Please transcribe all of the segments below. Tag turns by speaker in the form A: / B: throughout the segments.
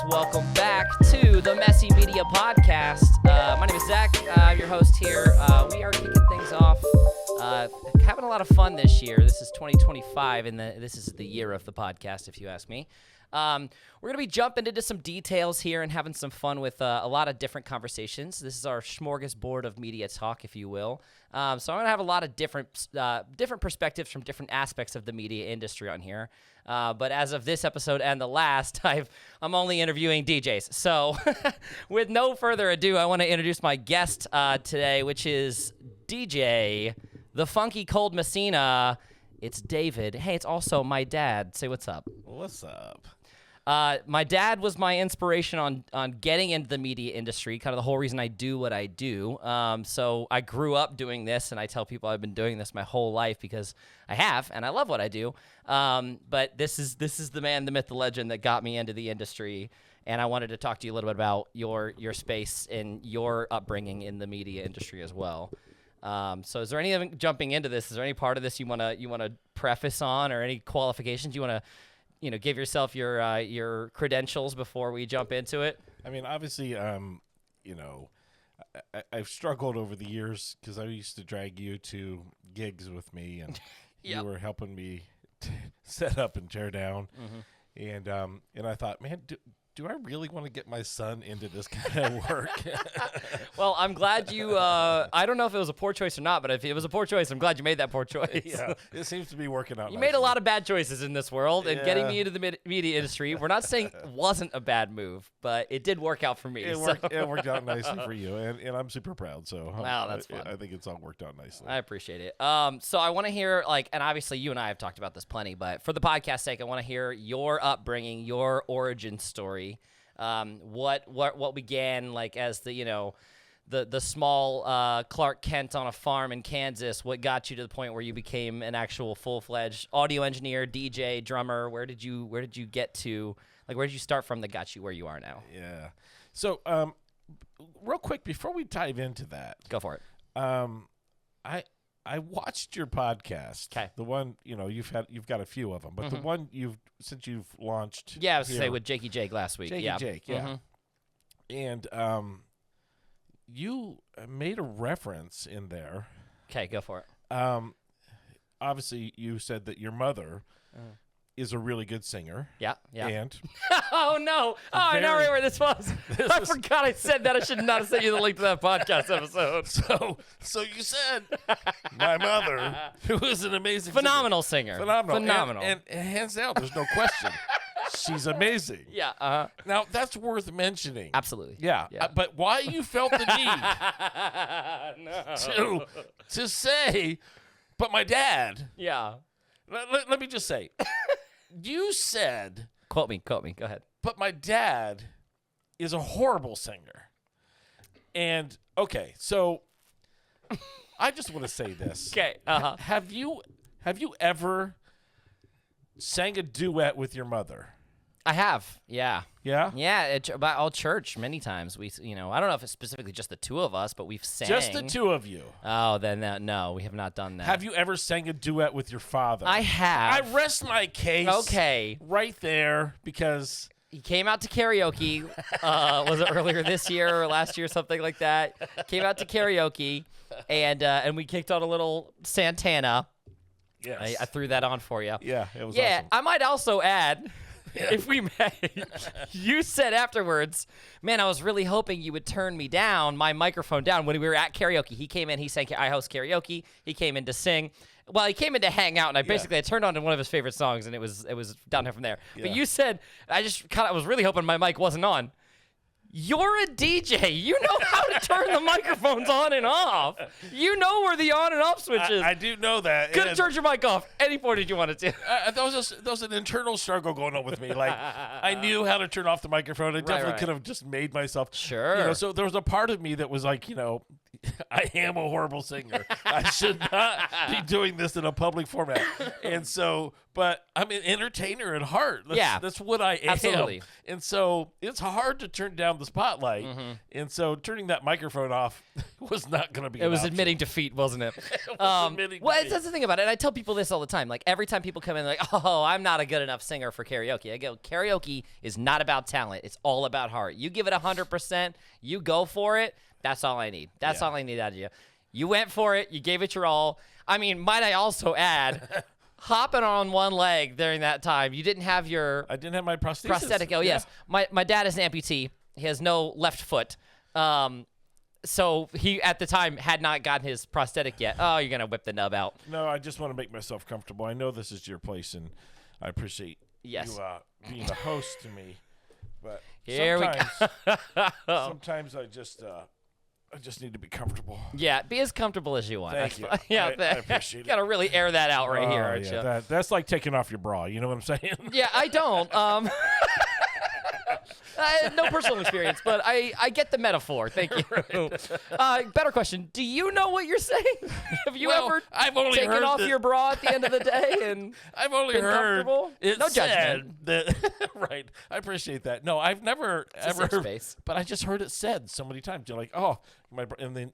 A: Welcome back to the Messy Media Podcast. My name is Zach. I'm your host here. We are kicking things off, having a lot of fun this year. This is 2025, and this is the year of the podcast, if you ask me. We're going to be jumping into some details here and having some fun with a lot of different conversations. This is our smorgasbord of media talk, if you will. So I'm going to have a lot of different perspectives from different aspects of the media industry on here. But as of this episode and the last, I'm only interviewing DJs. So with no further ado, I want to introduce my guest today, which is DJ The Funky Cold Messina. It's David. Hey, it's also my dad. Say what's up.
B: What's up?
A: My dad was my inspiration on getting into the media industry, kind of the whole reason I do what I do. So I grew up doing this, and I tell people I've been doing this my whole life because I have, and I love what I do. But this is the man, the myth, the legend that got me into the industry, and I wanted to talk to you a little bit about your space and your upbringing in the media industry as well. So is there anything jumping into this? Is there any part of this you wanna preface on, or any qualifications you wanna give yourself your credentials before we jump into it?
B: I mean, obviously, I've struggled over the years because I used to drag you to gigs with me, and
A: Yep.
B: you were helping me set up and tear down.
A: Mm-hmm.
B: And I thought, man, do I really want to get my son into this kind of work?
A: Well, I'm glad you. I don't know if it was a poor choice or not, but if it was a poor choice, I'm glad you made that poor choice.
B: Yeah, it seems to be working out.
A: You made a lot of bad choices in this world, and getting me into the media industry, we're not saying it wasn't a bad move, but it did work out for me.
B: It worked out nicely for you, and I'm super proud. So
A: wow, that's fun.
B: I think it's all worked out nicely.
A: I appreciate it. So I want to hear, and obviously you and I have talked about this plenty, but for the podcast's sake, I want to hear your upbringing, your origin story. What began as the small Clark Kent on a farm in Kansas? What got you to the point where you became an actual full-fledged audio engineer, DJ, drummer? Where did you get to? Where did you start from that got you where you are now?
B: Yeah. So real quick before we dive into that,
A: Go for it.
B: I watched your podcast.
A: Okay.
B: The one, you've got a few of them, but the one since you've launched.
A: Yeah, I was
B: here,
A: to say with Jakey Jake last week.
B: Jakey
A: yeah.
B: Jake, yeah.
A: Mhm.
B: And you made a reference in there.
A: Okay, go for it.
B: Obviously, you said that your mother is a really good singer.
A: Yeah.
B: And
A: Oh, no. Oh, I know right where this was. I forgot I said that. I should not have sent you the link to that podcast episode.
B: So you said my mother, who is an amazing
A: Phenomenal singer.
B: Phenomenal. And hands down, there's no question. She's amazing.
A: Yeah.
B: Now, that's worth mentioning.
A: Absolutely.
B: Yeah. But why you felt the need
A: No.
B: to say, but my dad,
A: Yeah.
B: let me just say, you said,
A: Quote me. Go ahead.
B: but my dad is a horrible singer. And, okay, so I just want to say this.
A: Okay.
B: Have you ever sang a duet with your mother?
A: I have. Yeah.
B: Yeah?
A: Yeah. About all church many times. I don't know if it's specifically just the two of us, but we've sang.
B: Just the two of you.
A: Oh, then no, we have not done that.
B: Have you ever sang a duet with your father?
A: I have.
B: I rest my case.
A: Okay.
B: Right there, because
A: He came out to karaoke. Was it earlier this year or last year, something like that? Came out to karaoke, and we kicked on a little Santana.
B: yes.
A: I threw that on for you.
B: Yeah, it was
A: Yeah,
B: awesome.
A: I might also add, if we may, you said afterwards, man, I was really hoping you would turn me down, my microphone down, when we were at karaoke. He came in, he sang, I host karaoke. He came in to sing. Well, he came in to hang out, and I turned on to one of his favorite songs, and it was downhill from there.
B: Yeah.
A: But you said, I was really hoping my mic wasn't on. You're a DJ. You know how to turn the microphones on and off. You know where the on and off switch is.
B: I do know that.
A: Could have turned your mic off any point did you want it to.
B: There was an internal struggle going on with me. Like, I knew how to turn off the microphone. I definitely could have just made myself.
A: Sure.
B: So there was a part of me that was like, I am a horrible singer. I should not be doing this in a public format. And so, but I'm an entertainer at heart. That's what I am.
A: Absolutely.
B: And so it's hard to turn down the spotlight. And so turning that microphone off was not going to be.
A: It was admitting defeat, wasn't it? Well, that's the thing about it. And I tell people this all the time. Like every time people come in, they're like, "Oh, I'm not a good enough singer for karaoke." I go, "Karaoke is not about talent. It's all about heart. You give it 100%. You go for it. That's all I need. That's all I need out of you. You went for it. You gave it your all. I mean, might I also add." Hopping on one leg during that time. You didn't have your...
B: I didn't have my prosthesis.
A: Prosthetic. Oh, yes. My dad is an amputee. He has no left foot. So he, at the time, had not gotten his prosthetic yet. Oh, you're going to whip the nub out.
B: No, I just want to make myself comfortable. I know this is your place, and I appreciate you being the host to me. But sometimes I just need to be comfortable.
A: Yeah, be as comfortable as you want.
B: Thank you.
A: Yeah,
B: I appreciate it.
A: Got to really air that out right here, aren't you?
B: That's like taking off your bra. You know what I'm saying?
A: Yeah, I don't. No personal experience, but I get the metaphor. Thank you. Better question. Do you know what you're saying? Have you ever taken off your bra at the end of the day and
B: I've only
A: been
B: heard
A: comfortable? No judgment.
B: Right. I appreciate that. No, I've never ever
A: space.
B: But I just heard it said so many times. You're like, oh, and then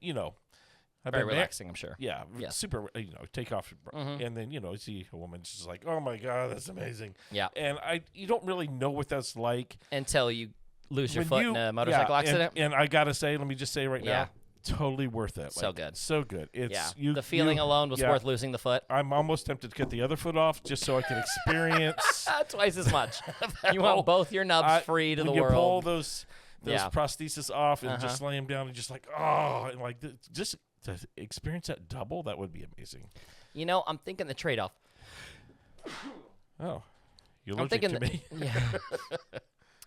A: very relaxing, I'm sure.
B: Yeah, super. Take off your bra, and then you see a woman just like, oh my god, that's amazing.
A: Yeah,
B: and you don't really know what that's like
A: until you lose your foot in a motorcycle accident.
B: And I gotta say, let me just say right now, totally worth it.
A: So good,
B: so good. It's
A: the feeling alone was worth losing the foot.
B: I'm almost tempted to get the other foot off just so I can experience
A: twice as much. You want both your nubs free to the world.
B: You pull those prosthesis off and just lay them down and just like and like just. To experience that double, that would be amazing.
A: I'm thinking the trade-off.
B: Oh, you're allergic to me?
A: Yeah.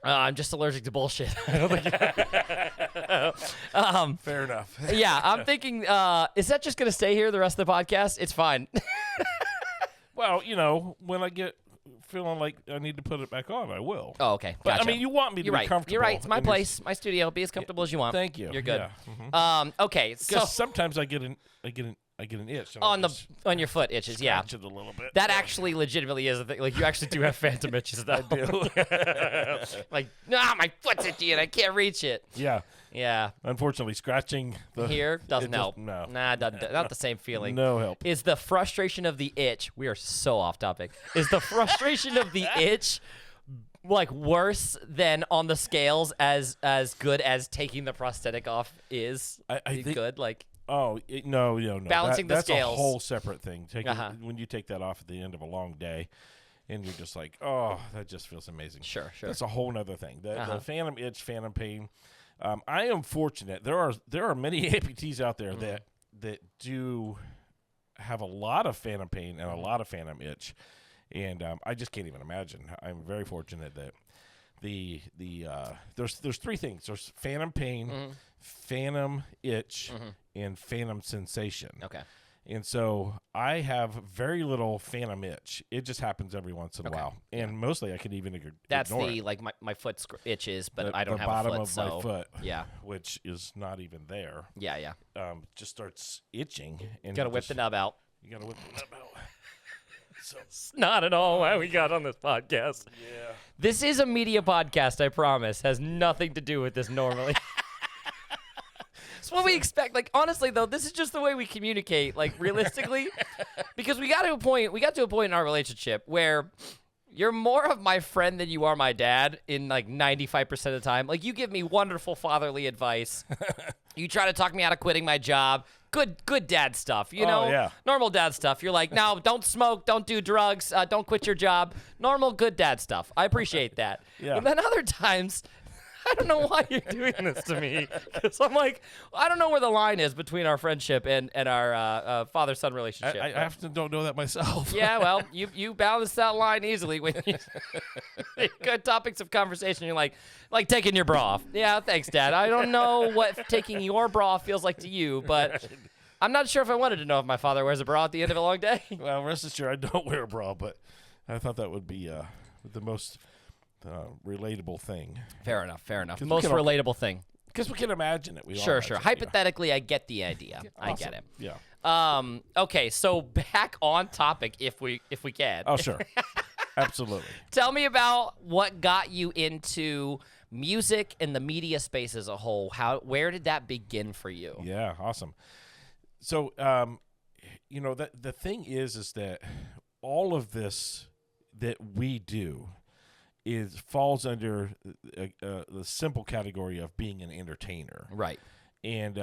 A: I'm just allergic to bullshit.
B: Fair enough.
A: Yeah, I'm thinking, is that just going to stay here the rest of the podcast? It's fine.
B: Well, when I get feeling like I need to put it back on, I will.
A: Oh, okay.
B: But
A: gotcha.
B: I mean, you want me to be comfortable.
A: You're right. It's my place, my studio. Be as comfortable as you want.
B: Thank you.
A: You're good.
B: Yeah.
A: Okay. So
B: sometimes I get an itch
A: on your foot itches. Yeah.
B: Scratch it a little bit.
A: That actually legitimately is a thing. Like you actually do have phantom itches. Though.
B: I do.
A: Like my foot's itchy and I can't reach it.
B: Yeah.
A: Yeah.
B: Unfortunately, scratching
A: here doesn't help.
B: No.
A: Nah, not the same feeling.
B: No help.
A: Is the frustration of the itch? We are so off topic. Is the frustration of the itch like worse than on the scales as good as taking the prosthetic off is?
B: I think
A: good. Like
B: no.
A: Balancing the scales.
B: That's a whole separate thing. When you take that off at the end of a long day. And you're just like, oh, that just feels amazing.
A: Sure.
B: That's a whole other thing. The phantom itch, phantom pain. I am fortunate. There are many amputees out there that do have a lot of phantom pain and a lot of phantom itch, and I just can't even imagine. I'm very fortunate that there's three things. There's phantom pain, phantom itch, and phantom sensation.
A: Okay.
B: And so I have very little phantom itch. It just happens every once in a while. And mostly I can even ignore
A: That's like my foot itches, but I don't have a foot.
B: The bottom of my foot.
A: Yeah.
B: Which is not even there.
A: Yeah.
B: Just starts itching. And
A: got to whip the nub out.
B: You got to whip the nub out.
A: So it's not at all why we got on this podcast.
B: Yeah.
A: This is a media podcast, I promise. Has nothing to do with this normally. It's what we expect. Like, honestly, though, this is just the way we communicate, like, realistically. Because we got to a point in our relationship where you're more of my friend than you are my dad in, like, 95% of the time. Like, you give me wonderful fatherly advice. You try to talk me out of quitting my job. Good dad stuff, you know?
B: Yeah.
A: Normal dad stuff. You're like, no, don't smoke, don't do drugs, don't quit your job. Normal, good dad stuff. I appreciate that.
B: Yeah.
A: But then other times... I don't know why you're doing this to me. Because I'm like, I don't know where the line is between our friendship and our father-son relationship.
B: I often don't know that myself.
A: Yeah, well, you balance that line easily when you good topics of conversation. You're like taking your bra off. Yeah, thanks, Dad. I don't know what taking your bra off feels like to you, but I'm not sure if I wanted to know if my father wears a bra at the end of a long day.
B: Well, rest assured, I don't wear a bra, but I thought that would be the most... relatable thing.
A: Fair enough. Most relatable thing.
B: Because we can imagine it.
A: Sure. Hypothetically, I get the idea.
B: Awesome.
A: I get it.
B: Yeah.
A: Okay, so back on topic if we can.
B: Oh, sure. Absolutely.
A: Tell me about what got you into music and the media space as a whole. Where did that begin for you?
B: Yeah, awesome. So, the thing is that all of this that we do falls under the simple category of being an entertainer.
A: Right.
B: And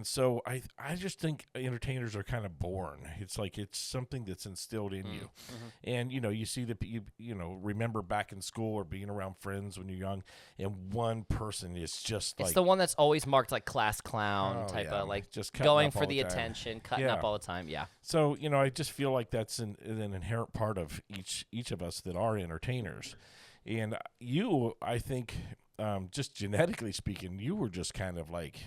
B: so I just think entertainers are kind of born. It's like it's something that's instilled in you. And you see remember back in school or being around friends when you're young, and one person is just
A: it's the one that's always marked like class clown type of like
B: just
A: going for the attention, cutting up all the time. Yeah.
B: So I just feel like that's an inherent part of each of us that are entertainers. And I think, just genetically speaking, you were just kind of like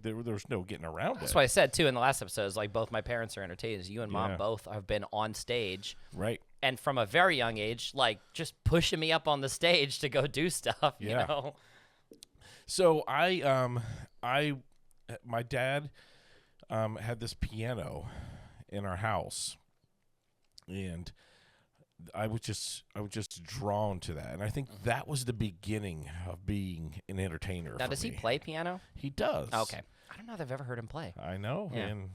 B: there's no getting around it.
A: That's what I said too in the last episode. Is like both my parents are entertainers. You and Mom both have been on stage,
B: right? And
A: from a very young age, like just pushing me up on the stage to go do stuff.
B: Yeah.
A: You know.
B: So my dad had this piano in our house, and I was just drawn to that, and I think that was the beginning of being an entertainer.
A: Now, does he play piano?
B: He does.
A: Oh, okay, I don't know that I've ever heard him play.
B: I know, and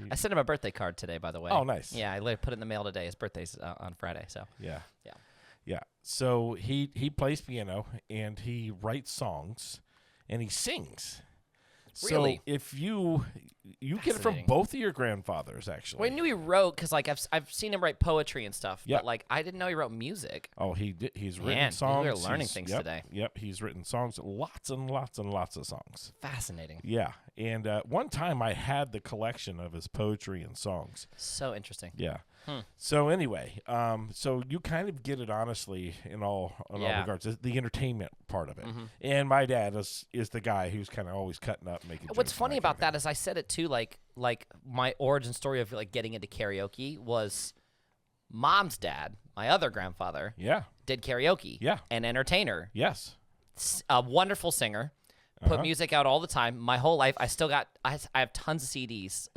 A: I sent him a birthday card today, by the way.
B: Oh, nice.
A: Yeah, I put it in the mail today. His birthday's on Friday, so
B: yeah. So he plays piano and he writes songs and he sings.
A: Really?
B: So if you get it from both of your grandfathers, actually.
A: Well, I knew he wrote because like I've seen him write poetry and stuff.
B: Yep.
A: But like I didn't know he wrote music.
B: Oh, he's written songs.
A: We're learning things today.
B: Yep, he's written songs, lots and lots and lots of songs.
A: Fascinating.
B: Yeah, and one time I had the collection of his poetry and songs.
A: So interesting.
B: Yeah. So anyway, so you kind of get it honestly in all regards, the entertainment part of it. And my dad is the guy who's kind of always cutting up, making jokes.
A: What's funny about that is I said it too, like my origin story of like getting into karaoke was Mom's dad, my other grandfather.
B: Yeah.
A: Did karaoke.
B: Yeah.
A: An entertainer.
B: Yes.
A: A wonderful singer. Put music out all the time. My whole life, I have tons of CDs.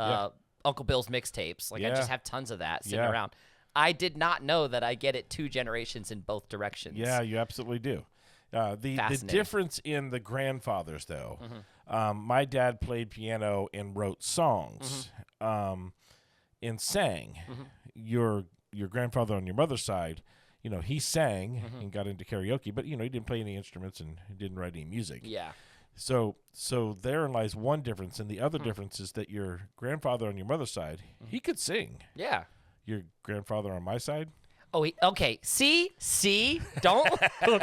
A: Uncle Bill's mixtapes. Like I just have tons of that sitting around. I did not know that I get it 2 generations in both directions.
B: Yeah, you absolutely do. The difference in the grandfathers, though, my dad played piano and wrote songs and sang. Your grandfather on your mother's side, he sang and got into karaoke, but he didn't play any instruments and he didn't write any music.
A: Yeah.
B: So therein lies one difference, and the other difference is that your grandfather on your mother's side, he could sing.
A: Yeah.
B: Your grandfather on my side?
A: Oh, okay. See? Don't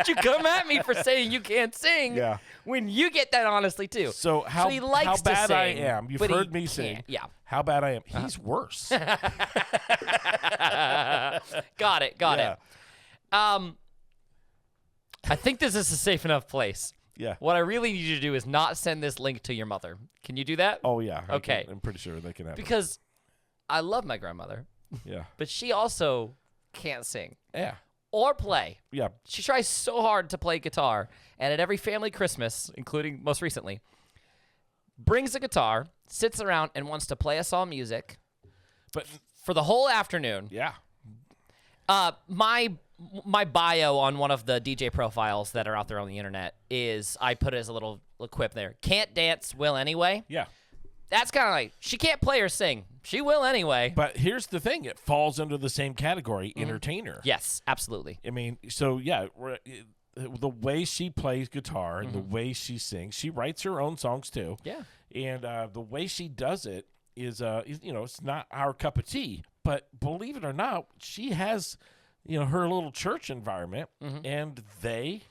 A: you come at me for saying you can't sing.
B: Yeah.
A: When you get that honestly too.
B: So
A: he likes
B: how bad
A: to sing,
B: I am. You've heard me sing.
A: Yeah.
B: How bad I am. He's worse.
A: Got it. I think this is a safe enough place.
B: Yeah.
A: What I really need you to do is not send this link to your mother. Can you do that?
B: Oh, yeah.
A: Okay.
B: I'm pretty sure they can have it.
A: Because I love my grandmother.
B: Yeah.
A: But she also can't sing.
B: Yeah.
A: Or play.
B: Yeah.
A: She tries so hard to play guitar, and at every family Christmas, including most recently, brings a guitar, sits around, and wants to play us all music.
B: But
A: for the whole afternoon.
B: Yeah.
A: My bio on one of the DJ profiles that are out there on the internet is, I put it as a little quip there, can't dance, will anyway.
B: Yeah.
A: That's kind of like, she can't play or sing. She will anyway.
B: But here's the thing. It falls under the same category, entertainer.
A: Yes, absolutely.
B: I mean, so, yeah, the way she plays guitar and the way she sings, she writes her own songs, too.
A: Yeah.
B: And the way she does it is it's not our cup of tea. But believe it or not, she has, her little church environment, and they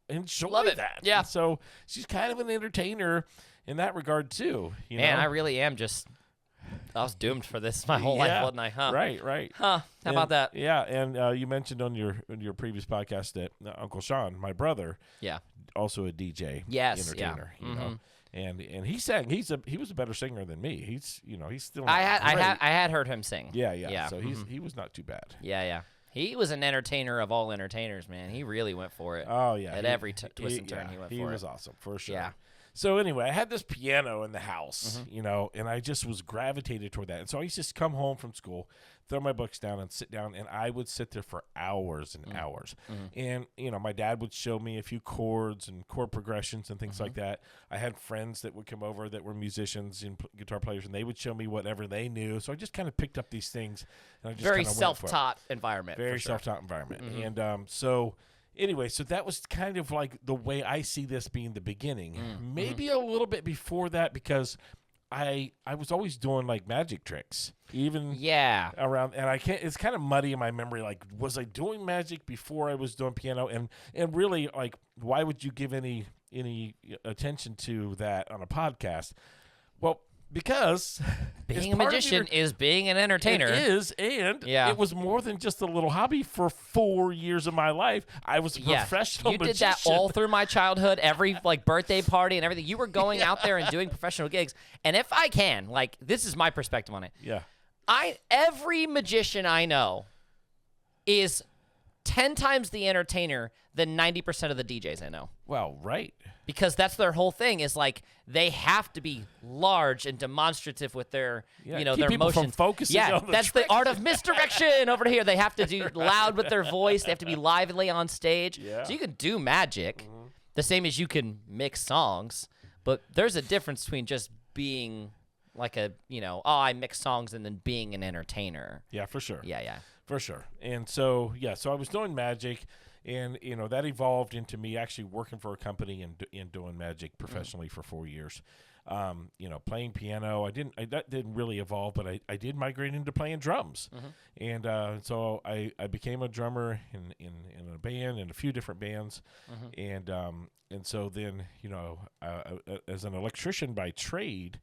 B: enjoy that.
A: Yeah.
B: And so she's kind of an entertainer in that regard, too.
A: Man, I really am just, I was doomed for this my whole life, wasn't I? Huh?
B: Right.
A: Huh. How about that?
B: Yeah, and you mentioned on your previous podcast that Uncle Sean, my brother, also a DJ, entertainer, you know. And he sang. He was a better singer than me. He's still.
A: I had heard him sing.
B: Yeah. So he was not too bad.
A: Yeah. He was an entertainer of all entertainers, man. He really went for it.
B: Oh yeah.
A: At every twist and turn, he went for it.
B: He was awesome for sure.
A: Yeah.
B: So anyway, I had this piano in the house, you know, and I just was gravitated toward that. And so I used to just come home from school, throw my books down and sit down, and I would sit there for hours and hours. And, you know, my dad would show me a few chords and chord progressions and things like that. I had friends that would come over that were musicians and guitar players, and they would show me whatever they knew. So I just kind of picked up these things. And I just
A: very self-taught environment.
B: Very self-taught environment. And so anyway, so that was kind of like the way I see this being the beginning. Maybe a little bit before that, because I was always doing like magic tricks, even around, and I can't. It's kind of muddy in my memory. Like, was I doing magic before I was doing piano? And really, like, why would you give any attention to that on a podcast? Well, because
A: being a magician is being an entertainer.
B: It is, and it was more than just a little hobby. For 4 years of my life, I was a professional magician.
A: You did that all through my childhood, every like birthday party and everything. You were going out there and doing professional gigs. And if I can, like, this is my perspective on it.
B: Yeah.
A: Every magician I know is 10 times the entertainer than 90% of the DJs I know.
B: Well, right.
A: Because that's their whole thing, is like they have to be large and demonstrative with their, you know, their
B: people
A: motions.
B: From focusing on the
A: that's
B: trick.
A: the art of misdirection over here. They have to do loud with their voice. They have to be lively on stage.
B: Yeah.
A: So you can do magic the same as you can mix songs, but there's a difference between just being like a, you know, I mix songs and then being an entertainer.
B: Yeah, for sure.
A: Yeah.
B: For sure. And so, so I was doing magic. And, you know, that evolved into me actually working for a company and doing magic professionally for 4 years. You know, playing piano. That didn't really evolve, but I did migrate into playing drums. And so I became a drummer in a band, in a few different bands. And so then, you know, as an electrician by trade,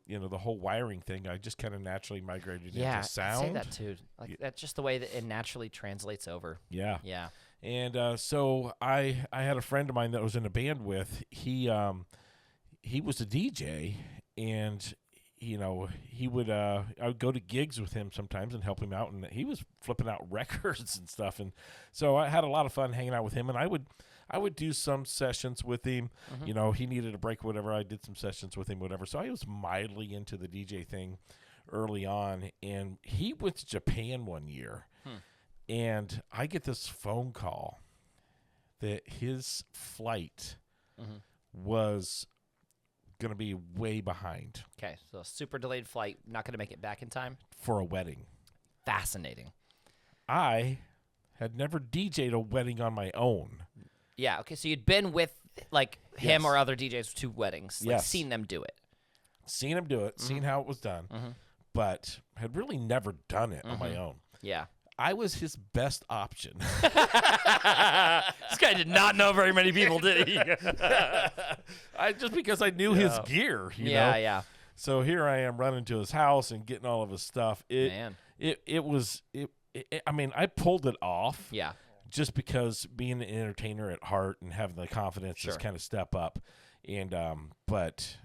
B: you know, the whole wiring thing, I just kind of naturally migrated into sound.
A: Yeah, say that too. Like, that's just the way that it naturally translates over.
B: Yeah.
A: Yeah.
B: And so I had a friend of mine that I was in a band with. He was a DJ, and, you know, he would I would go to gigs with him sometimes and help him out, and he was flipping out records and stuff. And so I had a lot of fun hanging out with him, and I would do some sessions with him. You know, he needed a break, whatever. I did some sessions with him, whatever. So I was mildly into the DJ thing early on, and he went to Japan one year, and I get this phone call that his flight was going to be way behind.
A: Okay, so super delayed flight, not going to make it back in time?
B: For a wedding.
A: Fascinating.
B: I had never DJ'd a wedding on my own.
A: Yeah, okay, so you'd been with, like, him or other DJs to weddings, like, seen them do it.
B: Seen him do it, seen how it was done, but had really never done it on my own.
A: Yeah.
B: I was his best option.
A: This guy did not know very many people, did he?
B: Just because I knew his gear, you know?
A: Yeah.
B: So here I am running to his house and getting all of his stuff. I mean, I pulled it off.
A: Yeah.
B: Just because being an entertainer at heart and having the confidence to kind of step up. And but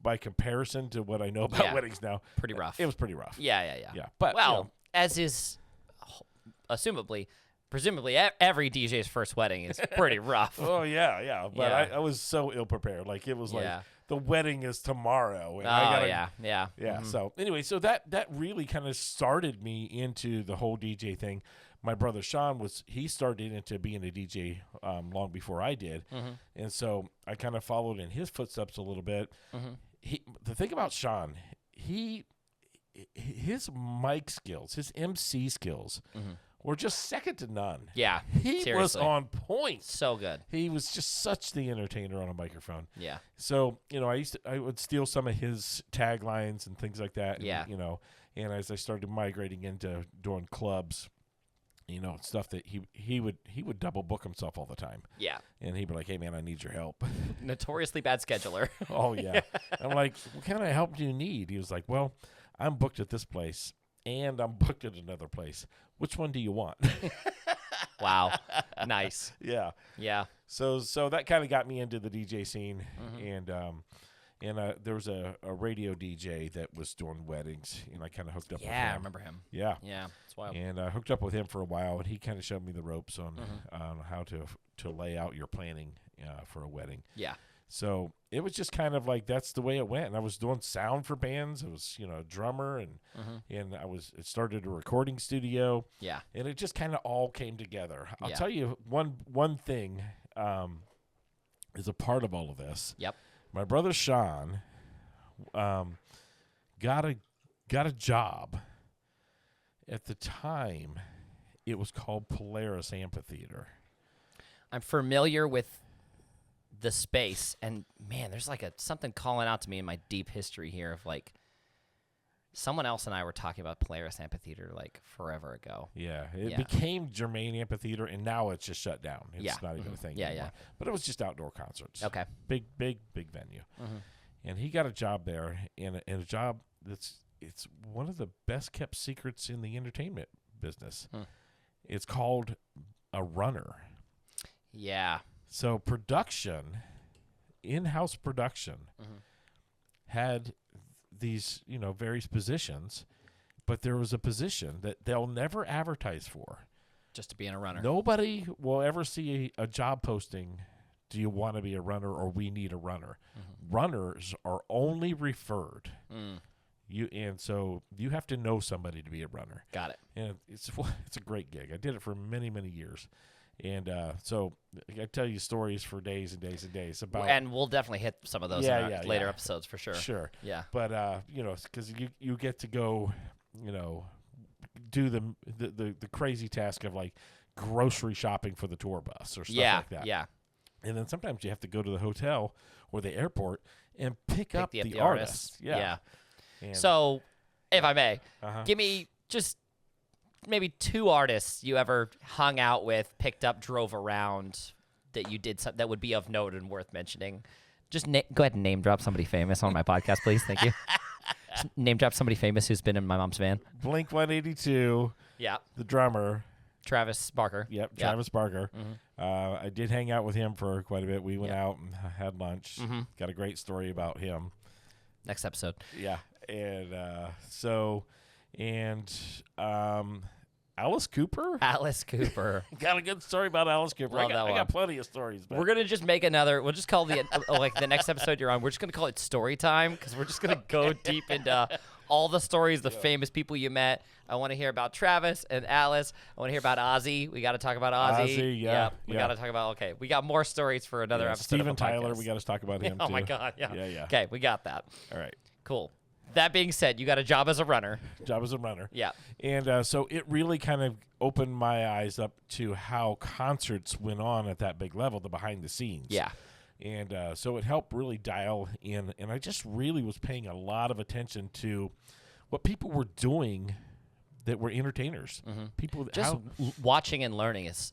B: by comparison to what I know about weddings now,
A: pretty rough.
B: It was pretty rough.
A: Yeah.
B: But
A: well,
B: you know,
A: as is presumably every DJ's first wedding is pretty rough.
B: Oh yeah. But I was so ill prepared. Like, it was like the wedding is tomorrow. And I gotta, So anyway, so that really kind of started me into the whole DJ thing. My brother Sean he started into being a DJ long before I did, and so I kind of followed in his footsteps a little bit. The thing about Sean, his mic skills, his MC skills, were just second to none.
A: Yeah,
B: he was on point.
A: So good.
B: He was just such the entertainer on a microphone.
A: Yeah.
B: So, you know, I would steal some of his taglines and things like that. And, you know, and as I started migrating into doing clubs, you know, stuff that he would double book himself all the time.
A: Yeah.
B: And he'd be like, "Hey man, I need your help."
A: Notoriously bad scheduler.
B: Oh yeah. I'm like, "What kind of help do you need?" He was like, "Well, I'm booked at this place and I'm booked at another place. Which one do you want?"
A: Wow. Nice.
B: Yeah.
A: Yeah.
B: So that kind of got me into the DJ scene. And there was a radio DJ that was doing weddings, and I kind of hooked up with him.
A: Yeah, I remember him.
B: Yeah.
A: Yeah, that's wild.
B: And I hooked up with him for a while, and he kind of showed me the ropes on how to lay out your planning for a wedding.
A: Yeah.
B: So it was just kind of like that's the way it went. And I was doing sound for bands. I was, a drummer, and it started a recording studio.
A: Yeah.
B: And it just kind of all came together. I'll
A: Yeah.
B: tell you one thing is a part of all of this.
A: Yep.
B: My brother Sean got a job. At the time, it was called Polaris Amphitheater.
A: I'm familiar with the space, and man, there's like something calling out to me in my deep history here of like someone else and I were talking about Polaris Amphitheater like forever ago.
B: Yeah, it became Germain Amphitheater, and now it's just shut down. It's not even a thing anymore. Yeah. But it was just outdoor concerts.
A: Okay.
B: Big venue. And he got a job there, and a job it's one of the best kept secrets in the entertainment business. It's called a runner.
A: Yeah.
B: So production, in-house production, had these, various positions, but there was a position that they'll never advertise for.
A: Just to be in a runner.
B: Nobody will ever see a job posting, do you want to be a runner or we need a runner? Runners are only referred. And so you have to know somebody to be a runner.
A: Got it.
B: And it's a great gig. I did it for many, many years. And so I tell you stories for days and days and days about.
A: And we'll definitely hit some of those in our later episodes for sure.
B: Sure.
A: Yeah.
B: But because you get to go, do the crazy task of like grocery shopping for the tour bus or stuff like that.
A: Yeah.
B: And then sometimes you have to go to the hotel or the airport and pick up the
A: artists.
B: Yeah.
A: So, if I may, give me just maybe 2 artists you ever hung out with, picked up, drove around that you did that would be of note and worth mentioning. Just go ahead and name drop somebody famous on my podcast, please. Thank you. Just name drop somebody famous who's been in my mom's van.
B: Blink 182.
A: Yeah.
B: The drummer.
A: Travis Barker.
B: Yep, Travis Barker. I did hang out with him for quite a bit. We went out and had lunch. Got a great story about him.
A: Next episode.
B: Yeah. And Alice Cooper?
A: Alice Cooper.
B: Got a good story about Alice Cooper. I got plenty of stories. But.
A: We're going to just make another, we'll just call the next episode you're on, we're just going to call it Story Time because we're just going to go deep into all the stories, the famous people you met. I want to hear about Travis and Alice. I want to hear about Ozzy. We got to talk about Ozzy. We got to talk about, we got more stories for another episode.
B: Steven Tyler, we got to talk about him too.
A: Oh my God, yeah.
B: Yeah.
A: Okay, we got that.
B: All right.
A: Cool. That being said, you got a job as a runner.
B: Yeah. And so it really kind of opened my eyes up to how concerts went on at that big level, the behind the scenes.
A: Yeah.
B: And so it helped really dial in. And I just really was paying a lot of attention to what people were doing that were entertainers. People
A: just watching and learning is,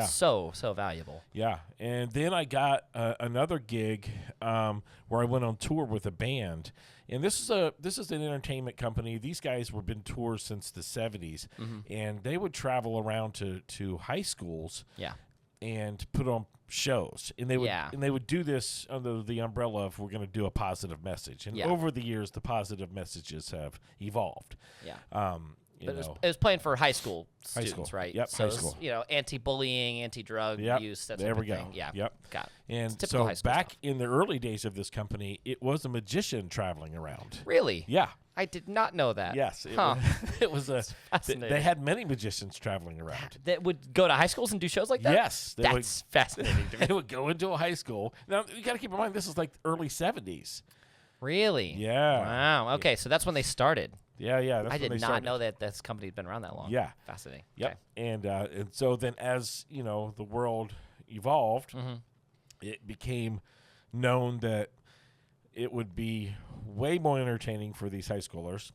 A: so valuable.
B: Yeah. And then I got another gig where I went on tour with a band. And this is an entertainment company. These guys were been tours since the 70s, and they would travel around to high schools, and put on shows. And they would do this under the umbrella of we're going to do a positive message. And over the years, the positive messages have evolved.
A: Yeah. But it was playing for high school students, right?
B: Yep,
A: so
B: high school.
A: anti-bullying, anti-drug use, that
B: there
A: type
B: we
A: of
B: go.
A: thing. Yeah,
B: yep.
A: Got it.
B: And so back in the early days of this company, it was a magician traveling around.
A: Really?
B: Yeah.
A: I did not know that.
B: Yes. It was fascinating. They had many magicians traveling around.
A: That would go to high schools and do shows like that?
B: Yes.
A: That's fascinating to me.
B: They would go into a high school. Now, you got to keep in mind, this is like early 70s.
A: Really?
B: Yeah.
A: Wow. Okay, so that's when they started.
B: Yeah. That's
A: I did not know that this company had been around that long.
B: Yeah.
A: Fascinating.
B: Yep.
A: Okay.
B: And so then as, the world evolved, it became known that it would be way more entertaining for these high schoolers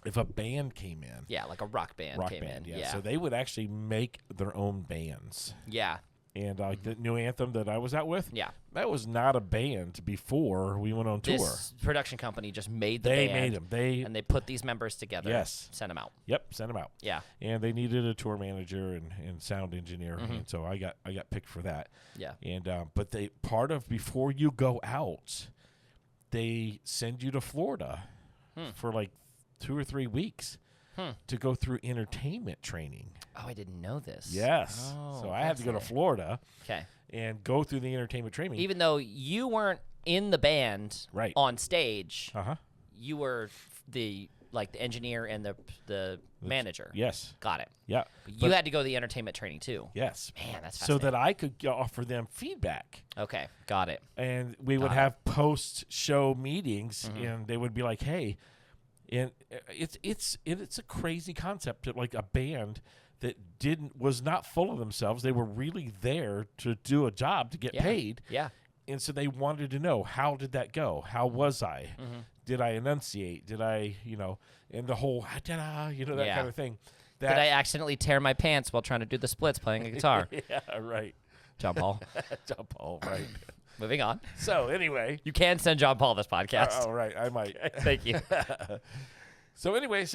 B: if a band came in.
A: Yeah, like a rock band came in. Yeah.
B: So they would actually make their own bands.
A: Yeah.
B: And like the new anthem that I was out with,
A: yeah,
B: that was not a band before we went on tour.
A: This production company just made the
B: band.
A: They made
B: them.
A: And they put these members together.
B: Yes.
A: Sent them out.
B: Yep, sent them out.
A: Yeah.
B: And they needed a tour manager and sound engineer, and so I got picked for that.
A: Yeah.
B: And but before you go out, they send you to Florida for like 2 or 3 weeks. to go through entertainment training.
A: Oh, I didn't know this.
B: Yes.
A: Oh,
B: so I had to go to Florida.
A: Okay.
B: And go through the entertainment training.
A: Even though you weren't in the band on stage, you were the engineer and the manager.
B: Yes.
A: Got it.
B: Yeah.
A: But you had to go to the entertainment training too.
B: Yes.
A: Man, that's
B: fascinating. So that I could offer them feedback.
A: Okay. Got it.
B: And we would have post-show meetings, and they would be like, hey, and it's a crazy concept that, like, a band that was not full of themselves. They were really there to do a job to get paid.
A: Yeah. And
B: so they wanted to know, how did that go? How was I? Did I enunciate? Did I, and the whole, that kind of thing.
A: Did I accidentally tear my pants while trying to do the splits playing a guitar?
B: Yeah, right.
A: John Paul.
B: John Paul, right.
A: Moving on.
B: So anyway.
A: You can send John Paul this podcast.
B: Oh, right. I might.
A: Thank you.
B: So anyway,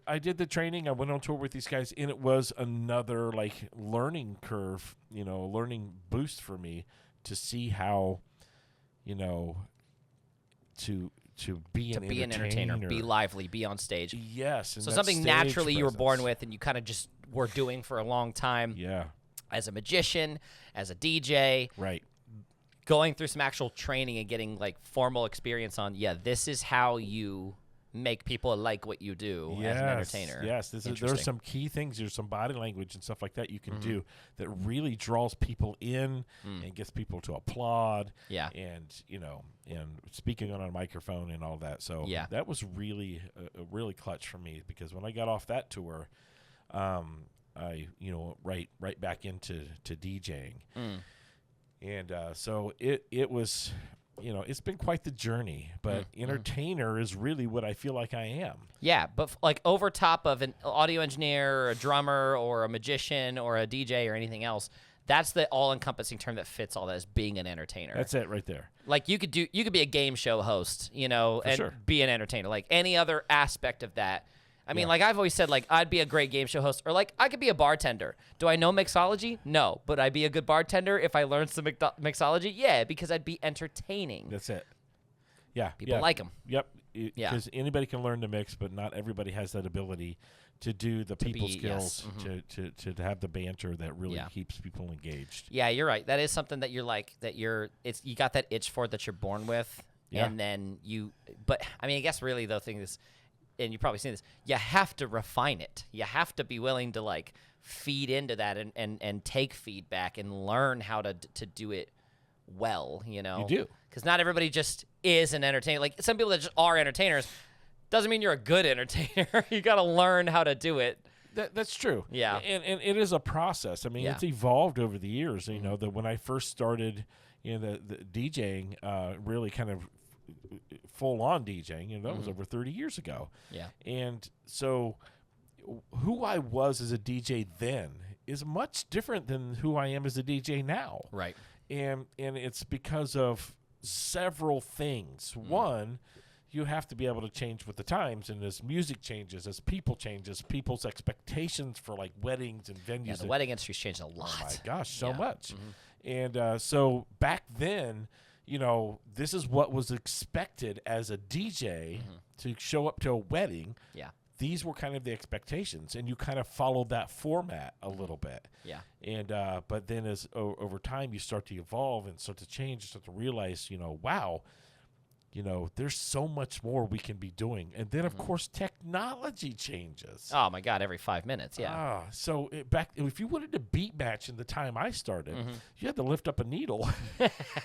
B: I did the training. I went on tour with these guys, and it was another learning curve, learning boost for me to see how, to be an entertainer,
A: be lively, be on stage.
B: Yes.
A: So something naturally you were born with, and you kind of just were doing for a long time.
B: Yeah.
A: As a magician, as a DJ.
B: Right.
A: Going through some actual training and getting formal experience on, this is how you make people like what you do as an entertainer.
B: Yes, there's some key things. There's some body language and stuff like that you can do that really draws people in and gets people to applaud.
A: Yeah.
B: And, and speaking on a microphone and all that. So that was really, really clutch for me, because when I got off that tour, I, right back into DJing. And so it was... it's been quite the journey, but entertainer is really what I feel like I am.
A: Yeah, but over top of an audio engineer or a drummer or a magician or a DJ or anything else, that's the all-encompassing term that fits all that, is being an entertainer.
B: That's it right there.
A: You could be a game show host, and be an entertainer. Any other aspect of that. I mean, I've always said, I'd be a great game show host, or I could be a bartender. Do I know mixology? No. But I'd be a good bartender if I learned some mixology? Yeah, because I'd be entertaining.
B: That's it. Yeah.
A: People like them.
B: Yep. Because anybody can learn to mix, but not everybody has that ability to do the people skills, to have the banter that really keeps people engaged.
A: Yeah, you're right. That is something that you got that itch for, that you're born with. Yeah. And then but I mean, I guess really the thing is, and you've probably seen this, you have to refine it. You have to be willing to feed into that and take feedback and learn how to do it well, You
B: do.
A: Because not everybody just is an entertainer. Some people that just are entertainers doesn't mean you're a good entertainer. You got to learn how to do it.
B: That's true.
A: Yeah.
B: And it is a process. I mean, it's evolved over the years. That when I first started, the DJing, really kind of full-on DJing, that was over 30 years ago.
A: Yeah.
B: And so who I was as a DJ then is much different than who I am as a DJ now.
A: Right.
B: And it's because of several things. One, you have to be able to change with the times, and as music changes, as people changes, people's expectations for weddings and venues.
A: Yeah, the wedding industry's changed a lot.
B: Oh my gosh, so much. And so back then, this is what was expected as a DJ to show up to a wedding.
A: Yeah.
B: These were kind of the expectations, and you kind of followed that format a little bit.
A: Yeah.
B: And but then as over time you start to evolve and start to change, you start to realize, wow, there's so much more we can be doing. And then, of course, technology changes.
A: Oh, my God, every 5 minutes, yeah.
B: So if you wanted to beat match in the time I started, you had to lift up a needle.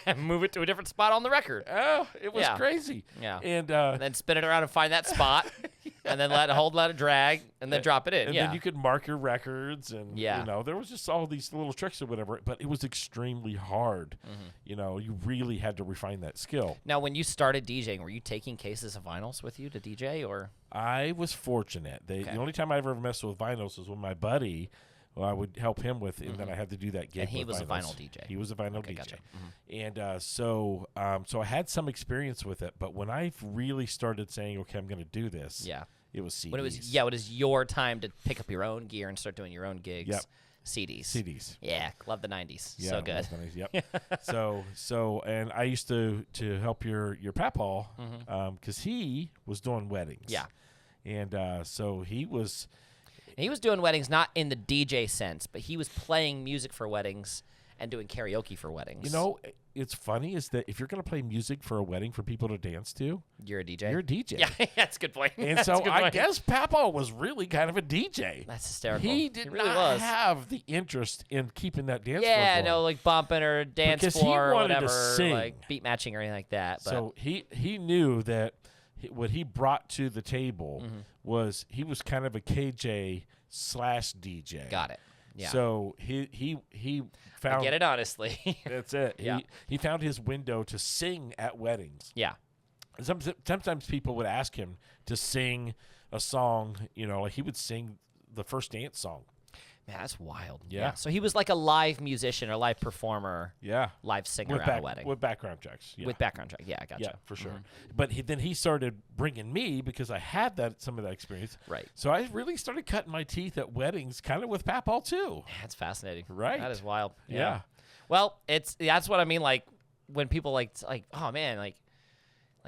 A: And move it to a different spot on the record.
B: Oh, it was crazy.
A: Yeah.
B: And
A: then spin it around and find that spot, and then let it drag, and then drop it in.
B: And then you could mark your records, and, there was just all these little tricks or whatever, but it was extremely hard. You really had to refine that skill.
A: Now, when you started DJing, were you taking cases of vinyls with you to DJ, or?
B: I was fortunate. The only time I ever messed with vinyls was when my buddy, I would help him with, and then I had to do that gig.
A: And he was
B: vinyls.
A: a vinyl DJ.
B: He was a vinyl DJ.
A: Gotcha.
B: And so I had some experience with it, but when I really started saying, okay, I'm going to do this, it was CDs.
A: When it was your time to pick up your own gear and start doing your own gigs.
B: Yep.
A: CDs. Yeah, love the 90s.
B: Yeah,
A: so good.
B: 90s, yep. so and I used to help your papaw because he was doing weddings.
A: Yeah.
B: And so he was
A: doing weddings not in the DJ sense, but he was playing music for weddings and doing karaoke for weddings.
B: You know, it's funny is that if you're going to play music for a wedding for people to dance to,
A: you're a DJ.
B: You're a DJ.
A: Yeah, that's a good point.
B: And so I guess Papaw was really kind of a DJ.
A: That's hysterical.
B: He did not have the interest in keeping that dance floor going.
A: No, like bumping or dance
B: because
A: floor
B: he
A: or
B: wanted
A: whatever,
B: to sing.
A: like beat matching or anything like that. But.
B: So he knew that what he brought to the table was he was kind of a KJ / DJ.
A: Got it. Yeah.
B: So he found.
A: I get it honestly.
B: That's it.
A: Yeah.
B: He found his window to sing at weddings.
A: Yeah.
B: Sometimes people would ask him to sing a song. You know, like he would sing the First Dance song.
A: Man, that's wild.
B: Yeah.
A: So he was like a live musician or live performer.
B: Yeah.
A: Live singer at a wedding.
B: With background checks. Yeah.
A: With background check. Yeah, I gotcha.
B: Yeah, for sure. But then he started bringing me because I had some of that experience.
A: Right.
B: So I really started cutting my teeth at weddings kind of with Papaw too.
A: That's fascinating.
B: Right.
A: That is wild.
B: Yeah.
A: Well, that's what I mean. Like when people like, oh man, like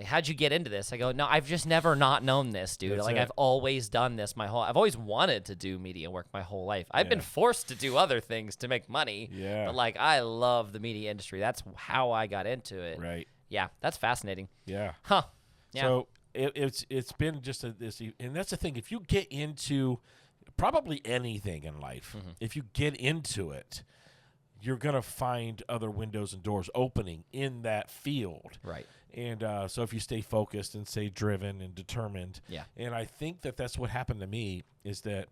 A: how'd you get into this? I go, no, I've just never not known this, dude.
B: That's
A: like
B: it.
A: I've always done this I've always wanted to do media work my whole life. I've been forced to do other things to make money.
B: Yeah.
A: But like I love the media industry. That's how I got into it.
B: Right.
A: Yeah, that's fascinating.
B: Yeah.
A: Huh. Yeah.
B: So it's been just this, and that's the thing. If you get into probably anything in life, if you get into it, you're gonna find other windows and doors opening in that field.
A: Right.
B: And so if you stay focused and stay driven and determined, and I think that's what happened to me is that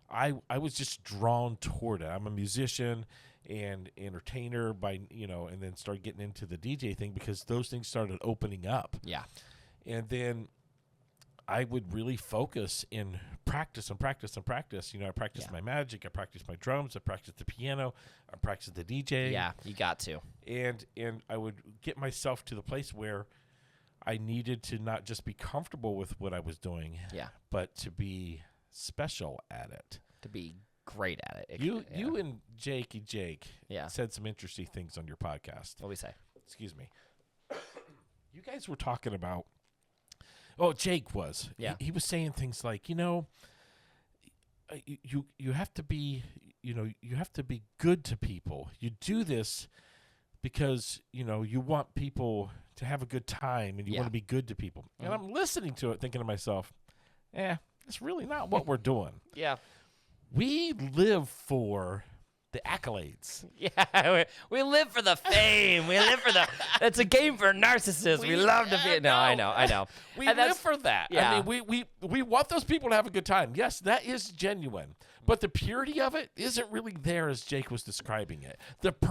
B: I was just drawn toward it. I'm a musician and entertainer and then started getting into the DJ thing because those things started opening up.
A: Yeah.
B: And then I would really focus in practice and practice and practice. You know, I practiced my magic, I practiced my drums, I practiced the piano, I practiced the DJ.
A: Yeah, you got to.
B: And I would get myself to the place where I needed to not just be comfortable with what I was doing, but to be special at it.
A: To be great at it.
B: You and Jake
A: Yeah.
B: said some interesting things on your podcast.
A: What do we say?
B: Excuse me. You guys were talking about. Oh, Jake was.
A: Yeah.
B: He was saying things like, you have to be, you have to be good to people. You do this because, you want people to have a good time and you want to be good to people. And I'm listening to it thinking to myself, that's really not what we're doing.
A: Yeah.
B: We live for the accolades.
A: Yeah, we live for the fame. We live for it's a game for narcissists. We love to be. No, I know.
B: We live for that.
A: Yeah.
B: I mean, we want those people to have a good time. Yes, that is genuine. But the purity of it isn't really there as Jake was describing it.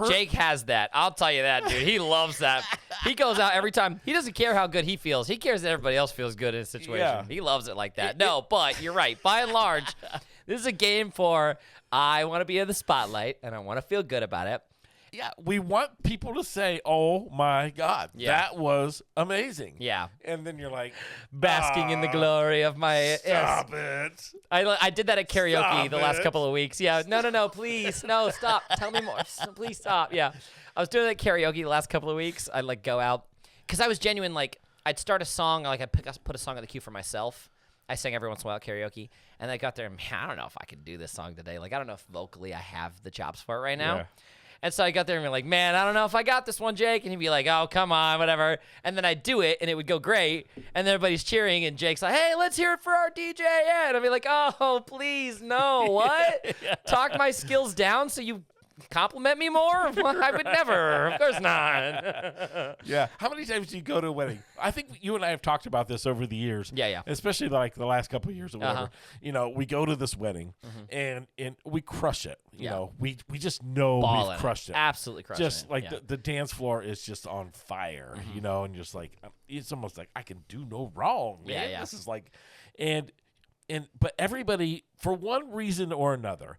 A: Jake has that. I'll tell you that, dude. He loves that. He goes out every time. He doesn't care how good he feels. He cares that everybody else feels good in a situation.
B: Yeah.
A: He loves it like that. But you're right. By and large, this is a game for I want to be in the spotlight and I want to feel good about it.
B: Yeah, we want people to say, "Oh my God, that was amazing."
A: Yeah,
B: and then you're like,
A: basking in the glory of my.
B: Stop it!
A: I did that at karaoke the last couple of weeks. Yeah, no, please, no, stop. Tell me more. Please stop. Yeah, I was doing that karaoke the last couple of weeks. I'd like go out because I was genuine. Like I'd start a song, like I put a song on the queue for myself. I sang every once in a while at karaoke, and I got there. Man, I don't know if I can do this song today. Like I don't know if vocally I have the chops for it right now.
B: Yeah.
A: And so I got there and be like, man, I don't know if I got this one, Jake. And he'd be like, oh, come on, whatever. And then I'd do it, and it would go great. And then everybody's cheering, and Jake's like, hey, let's hear it for our DJ. Yeah. And I'd be like, oh, please, no. What? Talk my skills down so you compliment me more? Well, I would never. Of course not.
B: Yeah. How many times do you go to a wedding? I think you and I have talked about this over the years.
A: Yeah.
B: Especially like the last couple of years or whatever. We go to this wedding and we crush it. You know, we just know we've crushed it.
A: Absolutely crushed it.
B: Just like the dance floor is just on fire, and just like it's almost like I can do no wrong, man.
A: Yeah.
B: This is like but everybody for one reason or another,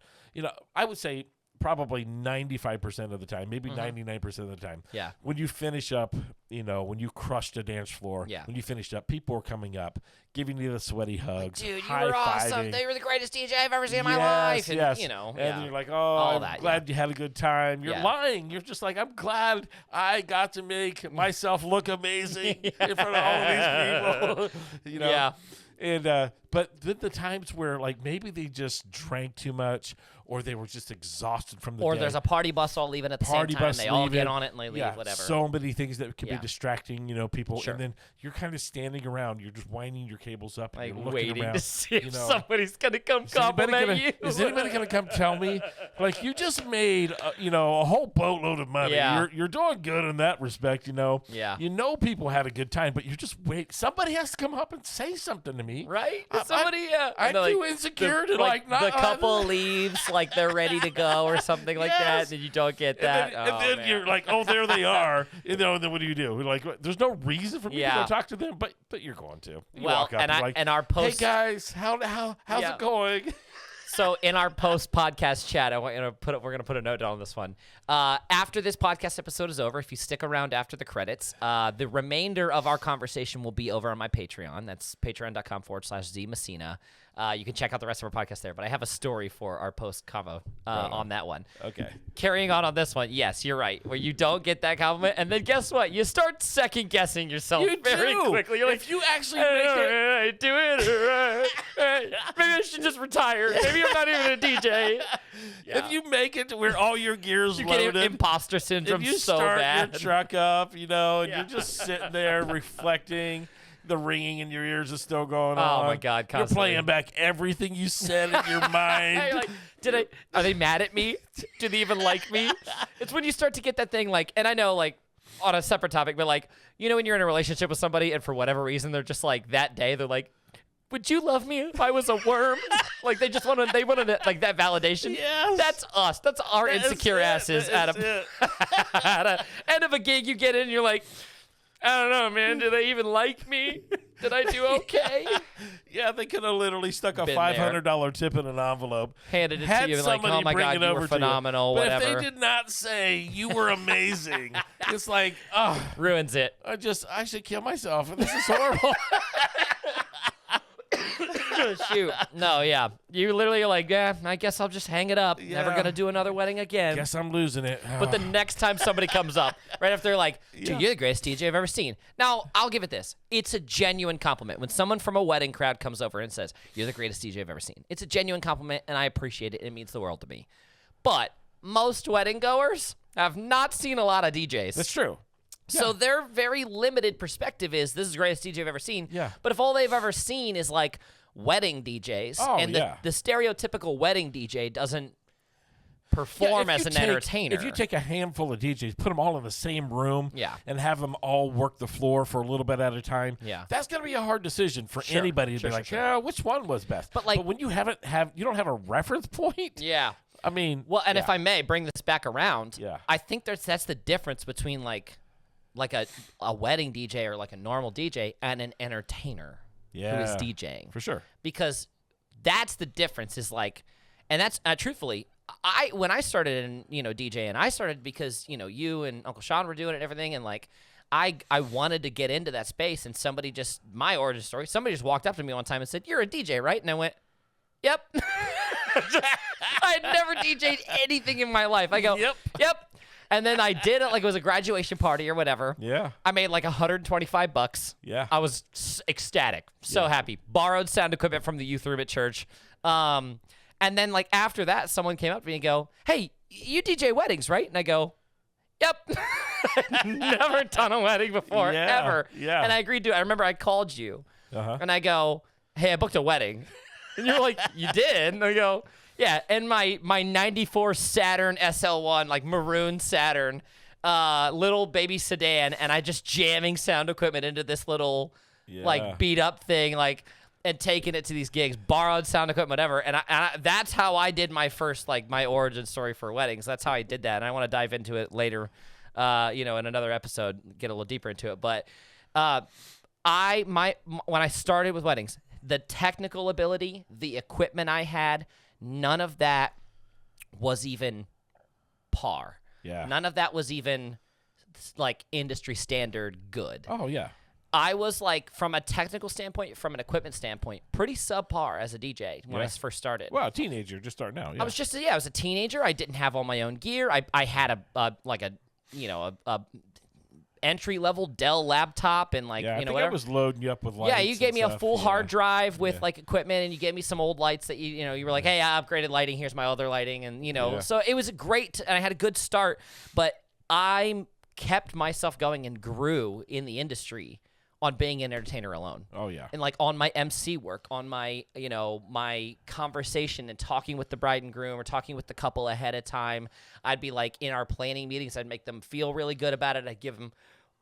B: I would say probably 95% of the time, maybe 99% of the time.
A: Yeah.
B: When you finish up, when you crushed a dance floor, when you finished up, people are coming up, giving you the sweaty hugs,
A: dude, you were awesome. They were the greatest DJ I've ever seen in my life. And,
B: yes. And you're like, I'm glad you had a good time. You're lying. You're just like, I'm glad I got to make myself look amazing in front of all of these people.
A: Yeah.
B: And But then the times where like maybe they just drank too much, or they were just exhausted from the day.
A: Or there's a party bus all leaving at the same time. And they all get on it and they leave, whatever.
B: So many things that can be distracting, people.
A: Sure.
B: And then you're kind of standing around. You're just winding your cables up.
A: Like
B: and you're
A: waiting
B: around,
A: to see if somebody's going to come compliment you.
B: Is anybody going to come tell me? Like, you just made, a whole boatload of money.
A: Yeah.
B: You're doing good in that respect,
A: Yeah.
B: People had a good time, but you just wait. Somebody has to come up and say something to me.
A: Right?
B: I'm too insecure to not.
A: The couple leaves like they're ready to go or something like that, and you don't get that.
B: And then you're like, oh, there they are. And then what do you do? Like, there's no reason for me to go talk to them, but you're going to. You walk up
A: and our post.
B: Hey guys, how's it going?
A: So in our post-podcast chat, we're gonna put a note down on this one. After this podcast episode is over, if you stick around after the credits, the remainder of our conversation will be over on my Patreon. That's patreon.com/Z Messina. You can check out the rest of our podcast there, but I have a story for our post-convo on that one.
B: Okay.
A: Carrying on this one, yes, you're right, where you don't get that compliment, and then guess what? You start second-guessing yourself very quickly. You're like,
B: if you actually make it...
A: do it, maybe I should just retire. Maybe I'm not even a DJ.
B: If you make it to where all your gears
A: you
B: loaded...
A: get imposter syndrome
B: if you
A: so
B: start
A: bad.
B: your truck up, and you're just sitting there reflecting... The ringing in your ears is still going on.
A: Oh my God! Constantly.
B: You're playing back everything you said in your mind.
A: Like, are they mad at me? Do they even like me? It's when you start to get that thing like, and I know like on a separate topic, but like, when you're in a relationship with somebody and for whatever reason they're just like that day they're like, would you love me if I was a worm? Like they wanted like that validation.
B: Yes.
A: That's us. That's our insecure asses at a end of a gig you get in and you're like, I don't know, man. Do they even like me? Did I do okay?
B: Yeah, they could have literally stuck a $500 tip in an envelope.
A: Handed it to you like, oh my God, you were phenomenal,
B: but
A: whatever.
B: But if they did not say, you were amazing, it's like,
A: ruins it.
B: I should kill myself. This is horrible.
A: Shoot. No, yeah. You literally are like, I guess I'll just hang it up. Yeah. Never going to do another wedding again.
B: Guess I'm losing it.
A: But the next time somebody comes up, right after they're like, dude, you're the greatest DJ I've ever seen. Now, I'll give it this. It's a genuine compliment. When someone from a wedding crowd comes over and says, you're the greatest DJ I've ever seen. It's a genuine compliment, and I appreciate it. It means the world to me. But most wedding goers have not seen a lot of DJs.
B: That's true.
A: So their very limited perspective is, this is the greatest DJ I've ever seen.
B: Yeah.
A: But if all they've ever seen is like wedding DJs, and the stereotypical wedding DJ doesn't perform as an entertainer.
B: If you take a handful of DJs, put them all in the same room,
A: Yeah.
B: and have them all work the floor for a little bit at a time,
A: Yeah.
B: that's going to be a hard decision for anybody to be like, yeah, which one was best?
A: But like,
B: when you you don't have a reference point.
A: Yeah.
B: I mean,
A: well, and if I may bring this back around,
B: Yeah.
A: I think that's the difference between like a wedding DJ or like a normal DJ and an entertainer who is DJing.
B: For sure.
A: Because that's the difference is like, and that's truthfully, when I started in, DJing, I started because, you and Uncle Sean were doing it and everything. And like, I wanted to get into that space, and my origin story, somebody just walked up to me one time and said, you're a DJ, right? And I went, yep. I had never DJ'd anything in my life. I go, yep. And then I did it like it was a graduation party or whatever.
B: Yeah.
A: I made like $125.
B: Yeah.
A: I was ecstatic. So happy. Borrowed sound equipment from the youth room at church. And then like after that, someone came up to me and go, hey, you DJ weddings, right? And I go, yep. Never done a wedding before, ever.
B: Yeah.
A: And I agreed to it. I remember I called you. And I go, hey, I booked a wedding. And you're like, you did? And I go, yeah, and my 94 Saturn SL1, like maroon Saturn, little baby sedan, and I just jamming sound equipment into this little like beat up thing, like, and taking it to these gigs, borrowed sound equipment, whatever. And that's how I did my first, like, my origin story for weddings. That's how I did that. And I want to dive into it later, in another episode, get a little deeper into it. But when I started with weddings, the technical ability, the equipment I had, none of that was even par.
B: Yeah.
A: None of that was even like industry standard good.
B: Oh, yeah.
A: I was like, from a technical standpoint, from an equipment standpoint, pretty subpar as a DJ when I first started.
B: Well, a teenager, just starting out. Yeah.
A: I was a teenager. I didn't have all my own gear. I had a entry-level Dell laptop and like,
B: I think
A: whatever.
B: I was loading you up with lights.
A: Yeah, you gave me a full hard drive with
B: Yeah.
A: like equipment, and you gave me some old lights that you were like, hey, I upgraded lighting. Here's my other lighting, and so it was great, and I had a good start. But I kept myself going and grew in the industry on being an entertainer alone.
B: Oh yeah.
A: And like on my MC work, on my my conversation and talking with the bride and groom or talking with the couple ahead of time. I'd be like in our planning meetings, I'd make them feel really good about it. I'd give them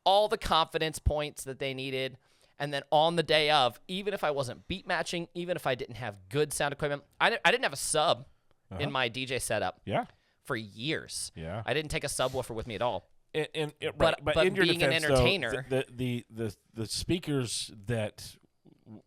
A: all the confidence points that they needed. And then on the day of, even if I wasn't beat matching, even if I didn't have good sound equipment, I didn't have a sub in my DJ setup for years.
B: Yeah.
A: I didn't take a subwoofer with me at all.
B: But in your
A: being an
B: defense,
A: entertainer,
B: though, the speakers that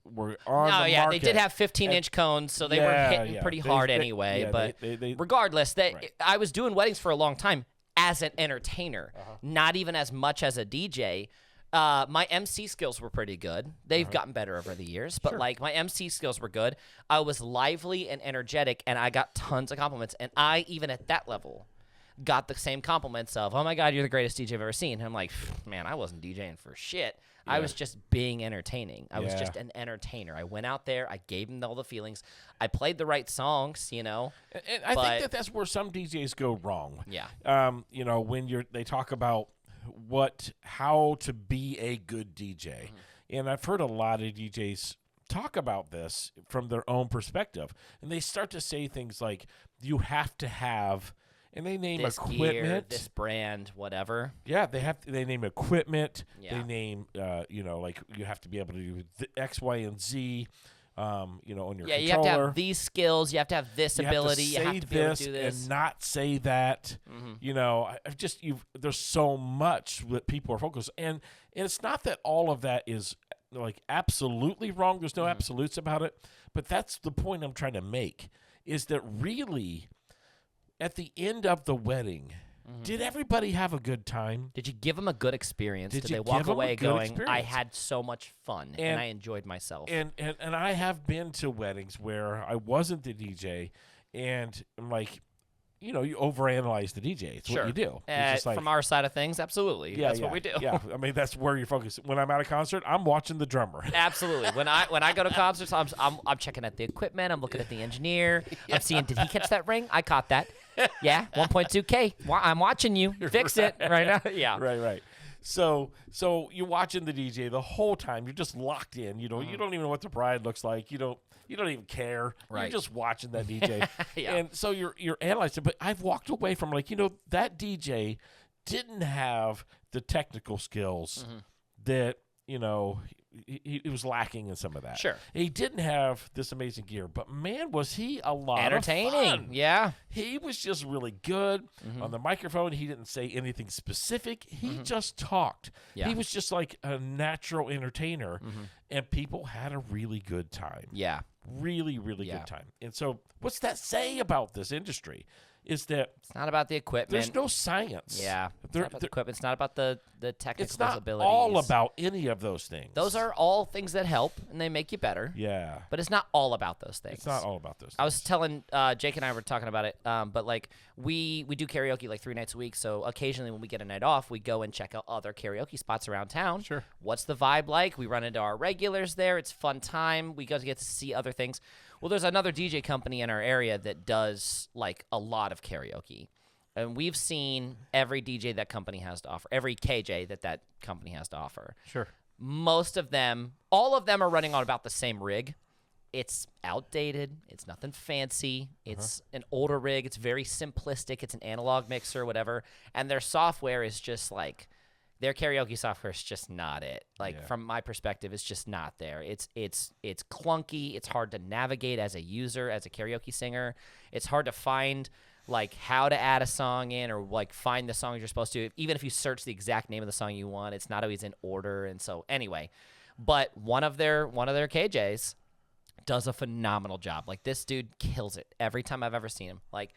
B: were on the
A: yeah,
B: market,
A: they did have 15-inch cones, so they were hitting pretty hard anyway.
B: Yeah,
A: but regardless, I was doing weddings for a long time as an entertainer, not even as much as a DJ. My MC skills were pretty good. They've gotten better over the years, but like my MC skills were good. I was lively and energetic, and I got tons of compliments. And I, even at that level, got the same compliments of, oh my God, you're the greatest DJ I've ever seen. And I'm like, man, I wasn't DJing for shit. Yeah. I was just being entertaining. I was just an entertainer. I went out there. I gave them all the feelings. I played the right songs, And
B: I think that's where some DJs go wrong.
A: Yeah.
B: When they talk about how to be a good DJ. And I've heard a lot of DJs talk about this from their own perspective. And they start to say things like, you have to have, and they name
A: this
B: equipment,
A: gear, this brand, whatever.
B: Yeah, they name equipment.
A: Yeah.
B: They name, like you have to be able to do X, Y, and Z. On your controller.
A: You have to have these skills. You have to have this ability.
B: You
A: have to be able to do this
B: and not say that. There's so much that people are focused, and it's not that all of that is like absolutely wrong. There's no absolutes about it, but that's the point I'm trying to make. Is that really at the end of the wedding? Did everybody have a good time?
A: Did you give them a good experience? Did they walk away going,
B: experience?
A: I had so much fun and I enjoyed myself?
B: And I have been to weddings where I wasn't the DJ, and I'm like, you overanalyze the DJ. It's what you do. It's just
A: from our side of things, absolutely. That's what we do.
B: Yeah, I mean, that's where you're focused. When I'm at a concert, I'm watching the drummer.
A: Absolutely. When I go to concerts, I'm checking out the equipment. I'm looking at the engineer. I'm seeing, did he catch that ring? I caught that. Yeah, 1.2K. I'm watching you. Fix it right now. Yeah.
B: Right. So you're watching the DJ the whole time. You're just locked in. You don't even know what the bride looks like. You don't even care.
A: Right.
B: You're just watching that DJ.
A: Yeah.
B: And so you're analyzing. But I've walked away from that DJ didn't have the technical skills that he was lacking in some of that.
A: Sure.
B: He didn't have this amazing gear, but man, was he a lot
A: entertaining.
B: of fun.
A: Yeah.
B: He was just really good on the microphone. He didn't say anything specific. He just talked.
A: Yeah.
B: He was just like a natural entertainer, and people had a really good time.
A: Yeah.
B: Really, really good time. And so what's that say about this industry? Is that
A: it's not about the equipment.
B: There's no science.
A: Yeah. It's not about the equipment. It's not about the technical
B: It's not
A: abilities.
B: all about any of those things.
A: Those are all things that help, and they make you better.
B: Yeah.
A: But it's not all about those things.
B: It's not all about those things.
A: I was telling Jake and I were talking about it, but like we do karaoke like 3 nights a week. So occasionally when we get a night off, we go and check out other karaoke spots around town.
B: Sure.
A: What's the vibe like? We run into our regulars there. It's fun time. We get to see other things. Well, there's another DJ company in our area that does like a lot of karaoke. And we've seen every DJ that company has to offer, every KJ that company has to offer.
B: Sure.
A: Most of them, all of them are running on about the same rig. It's outdated. It's nothing fancy. It's an older rig. It's very simplistic. It's an analog mixer, whatever. And their software is just like, their karaoke software is just not it. Like from my perspective, it's just not there. It's clunky. It's hard to navigate as a user, as a karaoke singer. It's hard to find like how to add a song in or like find the songs you're supposed to. Even if you search the exact name of the song you want, it's not always in order. And so anyway, but one of their KJs does a phenomenal job. Like this dude kills it every time I've ever seen him. Like,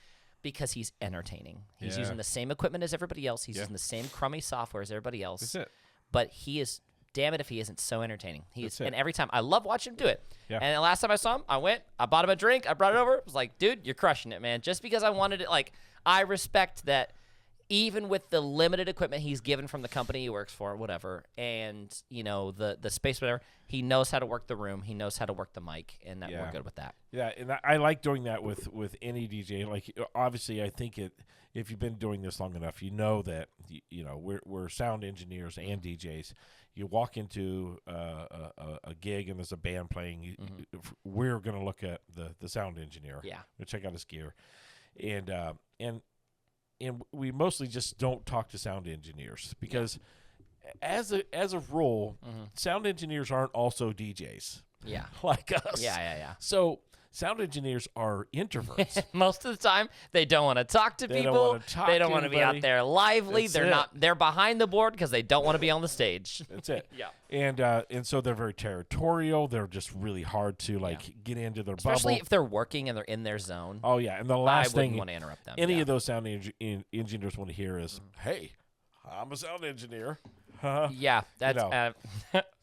A: because he's entertaining. He's using the same equipment as everybody else. He's using the same crummy software as everybody else.
B: That's it.
A: But he is, damn it if he isn't so entertaining. And every time, I love watching him do it.
B: Yeah.
A: And the last time I saw him, I bought him a drink, I brought it over. I was like, dude, you're crushing it, man. Just because I wanted it, like, I respect that even with the limited equipment he's given from the company he works for, whatever, and the space, whatever, he knows how to work the room, he knows how to work the mic, and that we're good with that.
B: Yeah, and I like doing that with any DJ. Like, obviously, I think if you've been doing this long enough, you know that we're sound engineers and DJs. You walk into a gig and there's a band playing. We're going to look at the sound engineer.
A: Yeah,
B: we'll check out his gear, and we mostly just don't talk to sound engineers because, as a rule, sound engineers aren't also DJs.
A: Yeah,
B: like us.
A: Yeah.
B: So sound engineers are introverts.
A: Most of the time, they don't want to talk to people. They don't want to be out there lively. They're behind the board because they don't want to be on the stage.
B: That's it.
A: Yeah.
B: And so they're very territorial. They're just really hard to get into their bubble.
A: Especially if they're working and they're in their zone.
B: Oh yeah, and the last thing
A: I wouldn't want to interrupt them.
B: Any of those sound engineers want to hear is, "Hey, I'm a sound engineer."
A: Yeah, that's. I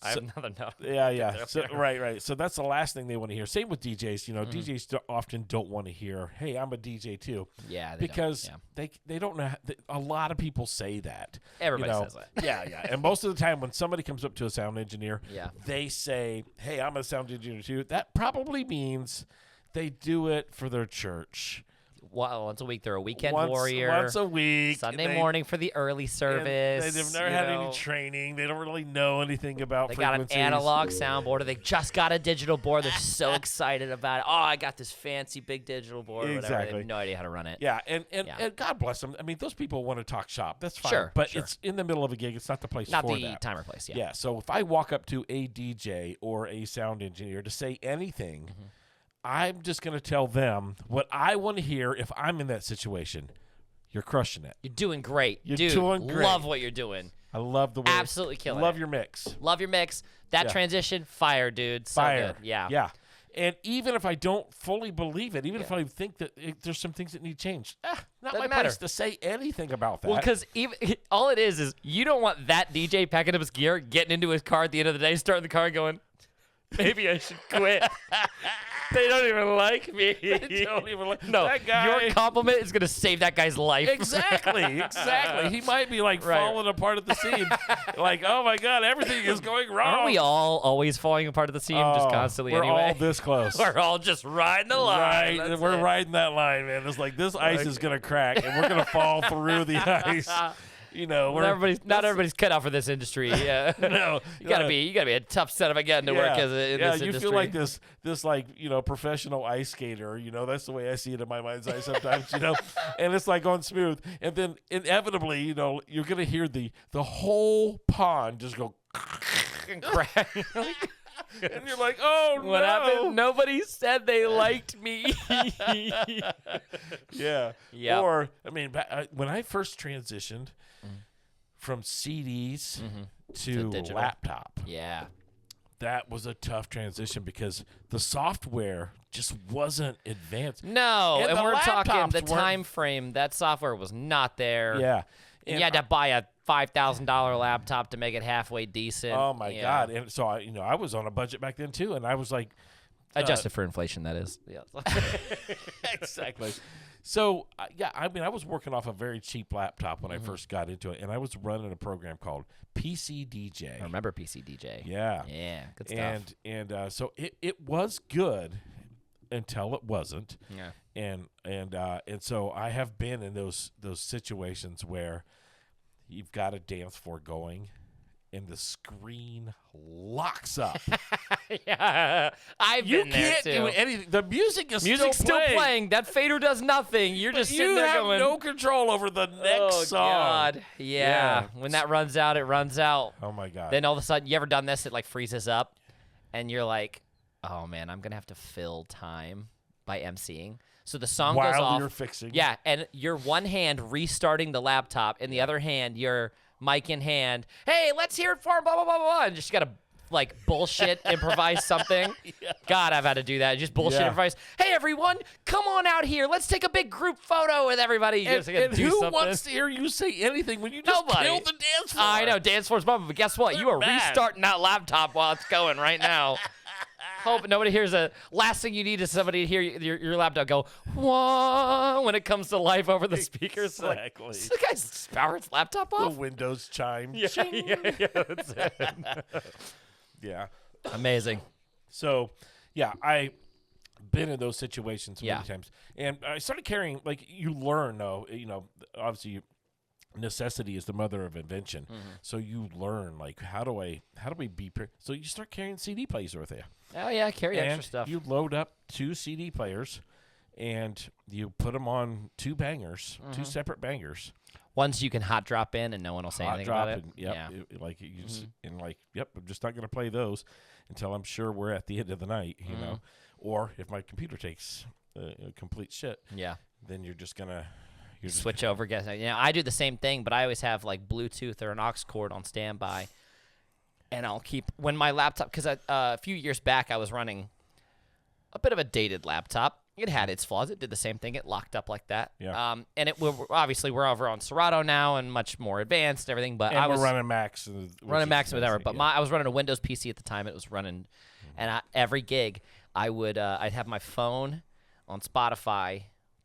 A: have another note.
B: Yeah. So, right. So that's the last thing they want to hear. Same with DJs. DJs often don't want to hear, "Hey, I'm a DJ too."
A: Yeah,
B: because they don't know. A lot of people say that.
A: Everybody says that.
B: Yeah. And most of the time, when somebody comes up to a sound engineer, they say, "Hey, I'm a sound engineer too." That probably means they do it for their church.
A: Once a week, they're a weekend warrior.
B: Once a week.
A: Sunday morning for the early service.
B: They've never had any training. They don't really know anything about frequencies.
A: They got an analog soundboard, or they just got a digital board. They're so excited about it. Oh, I got this fancy big digital board.
B: Exactly.
A: Whatever. They have no idea how to run it.
B: Yeah, and God bless them. I mean, those people want to talk shop. That's fine.
A: Sure,
B: but it's in the middle of a gig. It's not the place for that.
A: Not the time or place,
B: Yeah, so if I walk up to a DJ or a sound engineer to say anything, I'm just going to tell them what I want to hear if I'm in that situation. You're crushing it.
A: You're doing great.
B: You're doing great.
A: Love what you're doing.
B: I love the way.
A: Absolutely killing
B: Love
A: it.
B: your mix.
A: Love your mix. That transition, fire, dude. So
B: fire.
A: Good. Yeah.
B: Yeah. And even if I don't fully believe it, even if I think that there's some things that need changed, not
A: Doesn't
B: my
A: matter.
B: place to say anything about that.
A: Well, because all it is you don't want that DJ packing up his gear, getting into his car at the end of the day, starting the car and going, maybe I should quit. They don't even like me.
B: They don't even like
A: no,
B: that guy.
A: Your compliment is going to save that guy's life.
B: Exactly. He might be falling apart at the seams. Like, oh my God, everything is going wrong.
A: Aren't we all always falling apart at the seam just constantly
B: we're
A: anyway?
B: all this close.
A: We're all just riding the line.
B: Right. We're riding that line, man. It's like this ice is going to crack and we're going to fall through the ice.
A: Not everybody's cut out for this industry. Yeah,
B: no,
A: you gotta be a tough son of a gun to work in this industry.
B: You feel like this professional ice skater. That's the way I see it in my mind's eye sometimes. And it's like going smooth, and then inevitably, you're gonna hear the whole pond just go
A: and crack.
B: And you're like, oh,
A: what happened? Nobody said they liked me.
B: Yeah. Or, I mean, when I first transitioned from CDs to laptop, that was a tough transition because the software just wasn't advanced.
A: No, and we're talking the time frame. That software was not there.
B: Yeah.
A: And you had to buy a $5,000 laptop to make it halfway decent.
B: Oh my God! And so I was on a budget back then too, and I was like,
A: adjusted for inflation, that is. Yeah.
B: Exactly. So I was working off a very cheap laptop when I first got into it, and I was running a program called PC DJ.
A: I remember PC DJ.
B: Yeah.
A: Yeah. Good stuff.
B: And so it was good until it wasn't.
A: Yeah.
B: And so I have been in those situations where you've got a dance floor going and the screen locks up.
A: Yeah, I've been there
B: can't
A: too.
B: do anything. The music's
A: still playing. That fader does nothing. You're just sitting there going,
B: you have no control over the next song.
A: God. Yeah. When that runs out, it runs out.
B: Oh my God.
A: Then all of a sudden, you ever done this? It freezes up, and you're like, oh man, I'm gonna have to fill time by emceeing. So the song goes off.
B: While you're fixing.
A: Yeah, and you're one hand restarting the laptop, and the other hand, your mic in hand. Hey, let's hear it for blah, blah, blah, blah. And just got to, bullshit improvise something.
B: Yeah.
A: God, I've had to do that. Just bullshit improvise. Hey, everyone, come on out here. Let's take a big group photo with everybody.
B: And who wants to hear you say anything when you just killed the dance floor?
A: I know, dance floor's bumping, but guess what? You are restarting that laptop while it's going right now. hope nobody hears a. Last thing you need is somebody to hear your laptop go wah when it comes to live over the speakers.
B: Exactly.
A: Like, this guy's power his laptop off.
B: The Windows chime.
A: Yeah, that's it.
B: Yeah.
A: Amazing.
B: So, yeah, I been in those situations many times, and I started carrying. Like, you learn, though. Obviously, necessity is the mother of invention. So you learn, like, how do we be? So you start carrying CD players with you.
A: Oh yeah, carry
B: and
A: extra stuff.
B: You load up 2 CD players, and you put them on 2 bangers, 2 separate bangers.
A: Ones you can hot drop in, and no one will say anything about it.
B: Yep, I'm just not going to play those until I'm sure we're at the end of the night, you know. Or if my computer takes complete shit, then you're just gonna
A: switch over. Guess I do the same thing, but I always have like Bluetooth or an aux cord on standby, and I'll keep when my laptop because a few years back I was running a bit of a dated laptop. It had its flaws. It did the same thing. It locked up like that.
B: Yeah.
A: And obviously we're over on Serato now and much more advanced and everything. But
B: and
A: I was
B: we're running Macs.
A: Running Macs, whatever. But I was running a Windows PC at the time. It was running, and every gig I'd have my phone on Spotify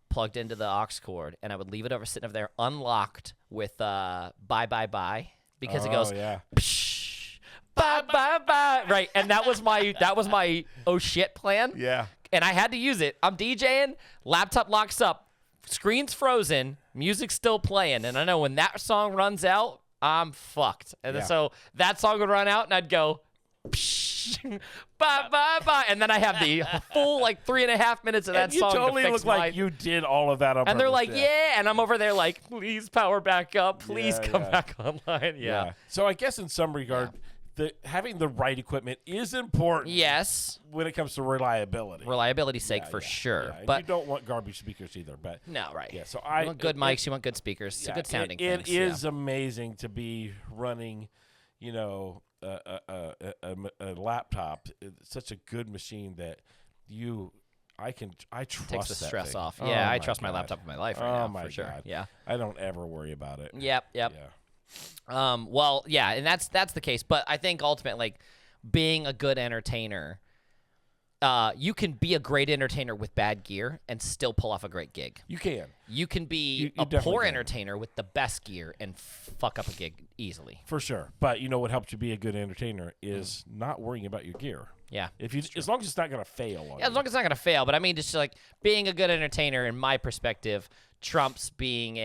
A: plugged into the aux cord, and I would leave it sitting over there unlocked with bye bye bye because it goes psh, bye bye bye right, and that was my oh shit plan.
B: Yeah.
A: And I had to use it. I'm DJing, laptop locks up, screen's frozen, music's still playing, and I know when that song runs out, I'm fucked. And so that song would run out, and I'd go, psh, bye, bye, bye. And then I have the full, 3.5 minutes of that song
B: you totally
A: to fix
B: look like you did all of that on
A: And they're
B: purpose,
A: like, and I'm over there like, please power back up. Please come back online. Yeah.
B: So I guess in some regard, having the right equipment is important.
A: Yes.
B: When it comes to reliability.
A: Reliability's sake for sure.
B: Yeah.
A: But
B: you don't want garbage speakers either. But
A: no, right.
B: Yeah. So
A: you want good mics. You want good speakers. It's a good sounding thing.
B: It is amazing to be running, a laptop. It's such a good machine that I trust
A: takes the stress
B: thing.
A: off. Yeah, I trust my laptop in my life right now for sure.
B: God.
A: Yeah.
B: I don't ever worry about it.
A: Yep.
B: Yeah.
A: Well, yeah, and that's the case. But I think ultimately, being a good entertainer, you can be a great entertainer with bad gear and still pull off a great gig.
B: You can.
A: You can be
B: you
A: a poor
B: can.
A: entertainer with the best gear and fuck up a gig easily.
B: For sure. But what helps you be a good entertainer is not worrying about your gear.
A: Yeah.
B: As long as it's not going to fail on you.
A: As long as it's not going to fail. But I mean, just like being a good entertainer, in my perspective, trumps being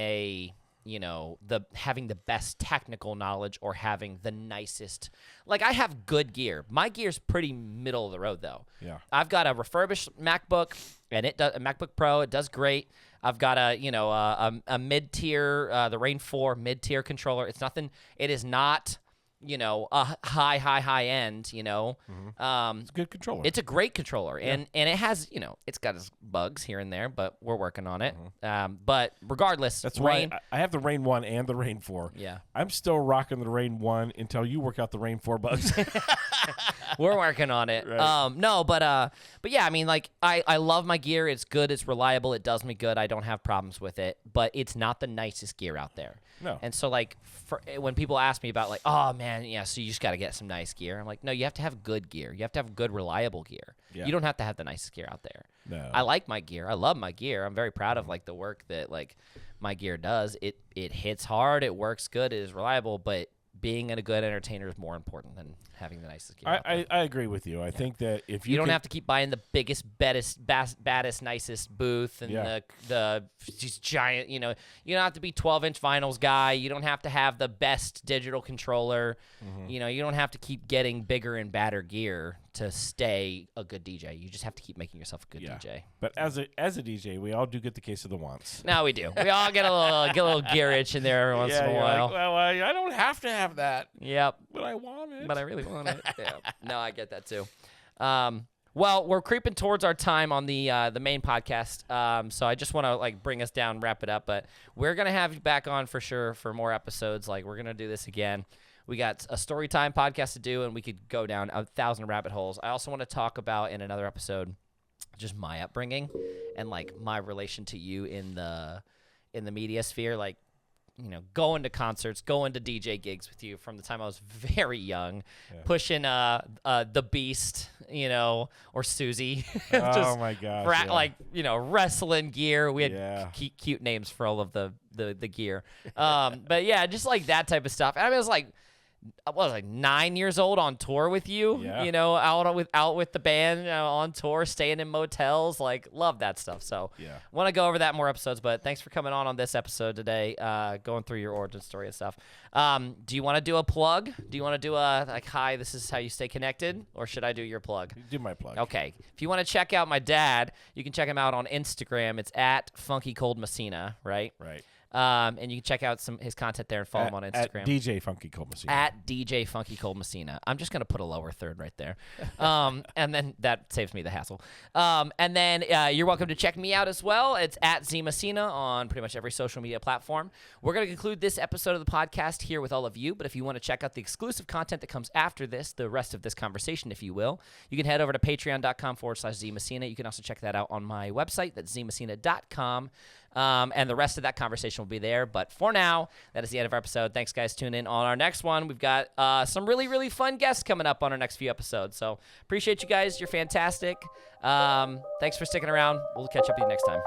A: having the best technical knowledge or having the nicest. Like, I have good gear. My gear's pretty middle of the road, though.
B: Yeah.
A: I've got a refurbished MacBook, and a MacBook Pro. It does great. I've got a mid-tier, the Rain 4 mid-tier controller. It's nothing. It is not, a high end,
B: It's a good controller.
A: It's a great controller, and it has, it's got its bugs here and there, but we're working on it. But regardless,
B: that's Rain. Why I have the Rain 1 and the Rain 4.
A: Yeah.
B: I'm still rocking the Rain 1 until you work out the Rain 4 bugs.
A: We're working on it.
B: Right.
A: But yeah, I mean, like, I love my gear. It's good. It's reliable. It does me good. I don't have problems with it, but it's not the nicest gear out there.
B: No.
A: And so, like, when people ask me about, like, oh, man, so you just got to get some nice gear. I'm like, no, you have to have good gear. You have to have good, reliable gear.
B: Yeah.
A: You don't have to have the nicest gear out there.
B: No.
A: I like my gear. I love my gear. I'm very proud of, like, the work that, like, my gear does. It hits hard. It works good. It is reliable. But being a good entertainer is more important than having the nicest gear.
B: I agree with you. I think that if
A: you don't have to keep buying the biggest, baddest, nicest booth and the just giant, you don't have to be 12-inch vinyls guy. You don't have to have the best digital controller. You don't have to keep getting bigger and badder gear to stay a good DJ. You just have to keep making yourself a good DJ.
B: But as a DJ, we all do get the case of the wants.
A: No, we do. We all get a little gear itch in there every once in a while.
B: Like, well, I don't have to have that.
A: Yep.
B: But I want it.
A: But I really want it. Yeah. No, I get that too. Well, we're creeping towards our time on the main podcast. So I just want to bring us down, wrap it up. But we're gonna have you back on for sure for more episodes. We're gonna do this again. We got a story time podcast to do, and we could go down 1,000 rabbit holes. I also want to talk about in another episode just my upbringing and my relation to you in the media sphere. going to concerts, going to DJ gigs with you from the time I was very young, pushing the Beast, or Susie.
B: Oh my gosh.
A: Wrestling gear. We had cute names for all of the gear. But yeah, just like that type of stuff. I was 9 years old on tour with you, out with the band, on tour, staying in motels, love that stuff. So want to go over that in more episodes, but thanks for coming on this episode today, going through your origin story and stuff. Do you want to do a plug? Do you want to do hi, this is how you stay connected, or should I do your plug?
B: Do my plug.
A: Okay. If you want to check out my dad, you can check him out on Instagram. It's at Funky Cold Messina, right?
B: Right.
A: And you can check out his content there and follow him on Instagram.
B: At DJ Funky Cold Messina.
A: At DJ Funky Cold Messina. I'm just going to put a lower third right there. And then that saves me the hassle. And then you're welcome to check me out as well. It's at Z Messina on pretty much every social media platform. We're going to conclude this episode of the podcast here with all of you. But if you want to check out the exclusive content that comes after this, the rest of this conversation, if you will, you can head over to patreon.com/Z Messina. You can also check that out on my website. That's zmessina.com. And the rest of that conversation will be there. But for now, that is the end of our episode. Thanks, guys. Tune in on our next one. We've got some really, really fun guests coming up on our next few episodes. So appreciate you guys. You're fantastic. Thanks for sticking around. We'll catch up with you next time.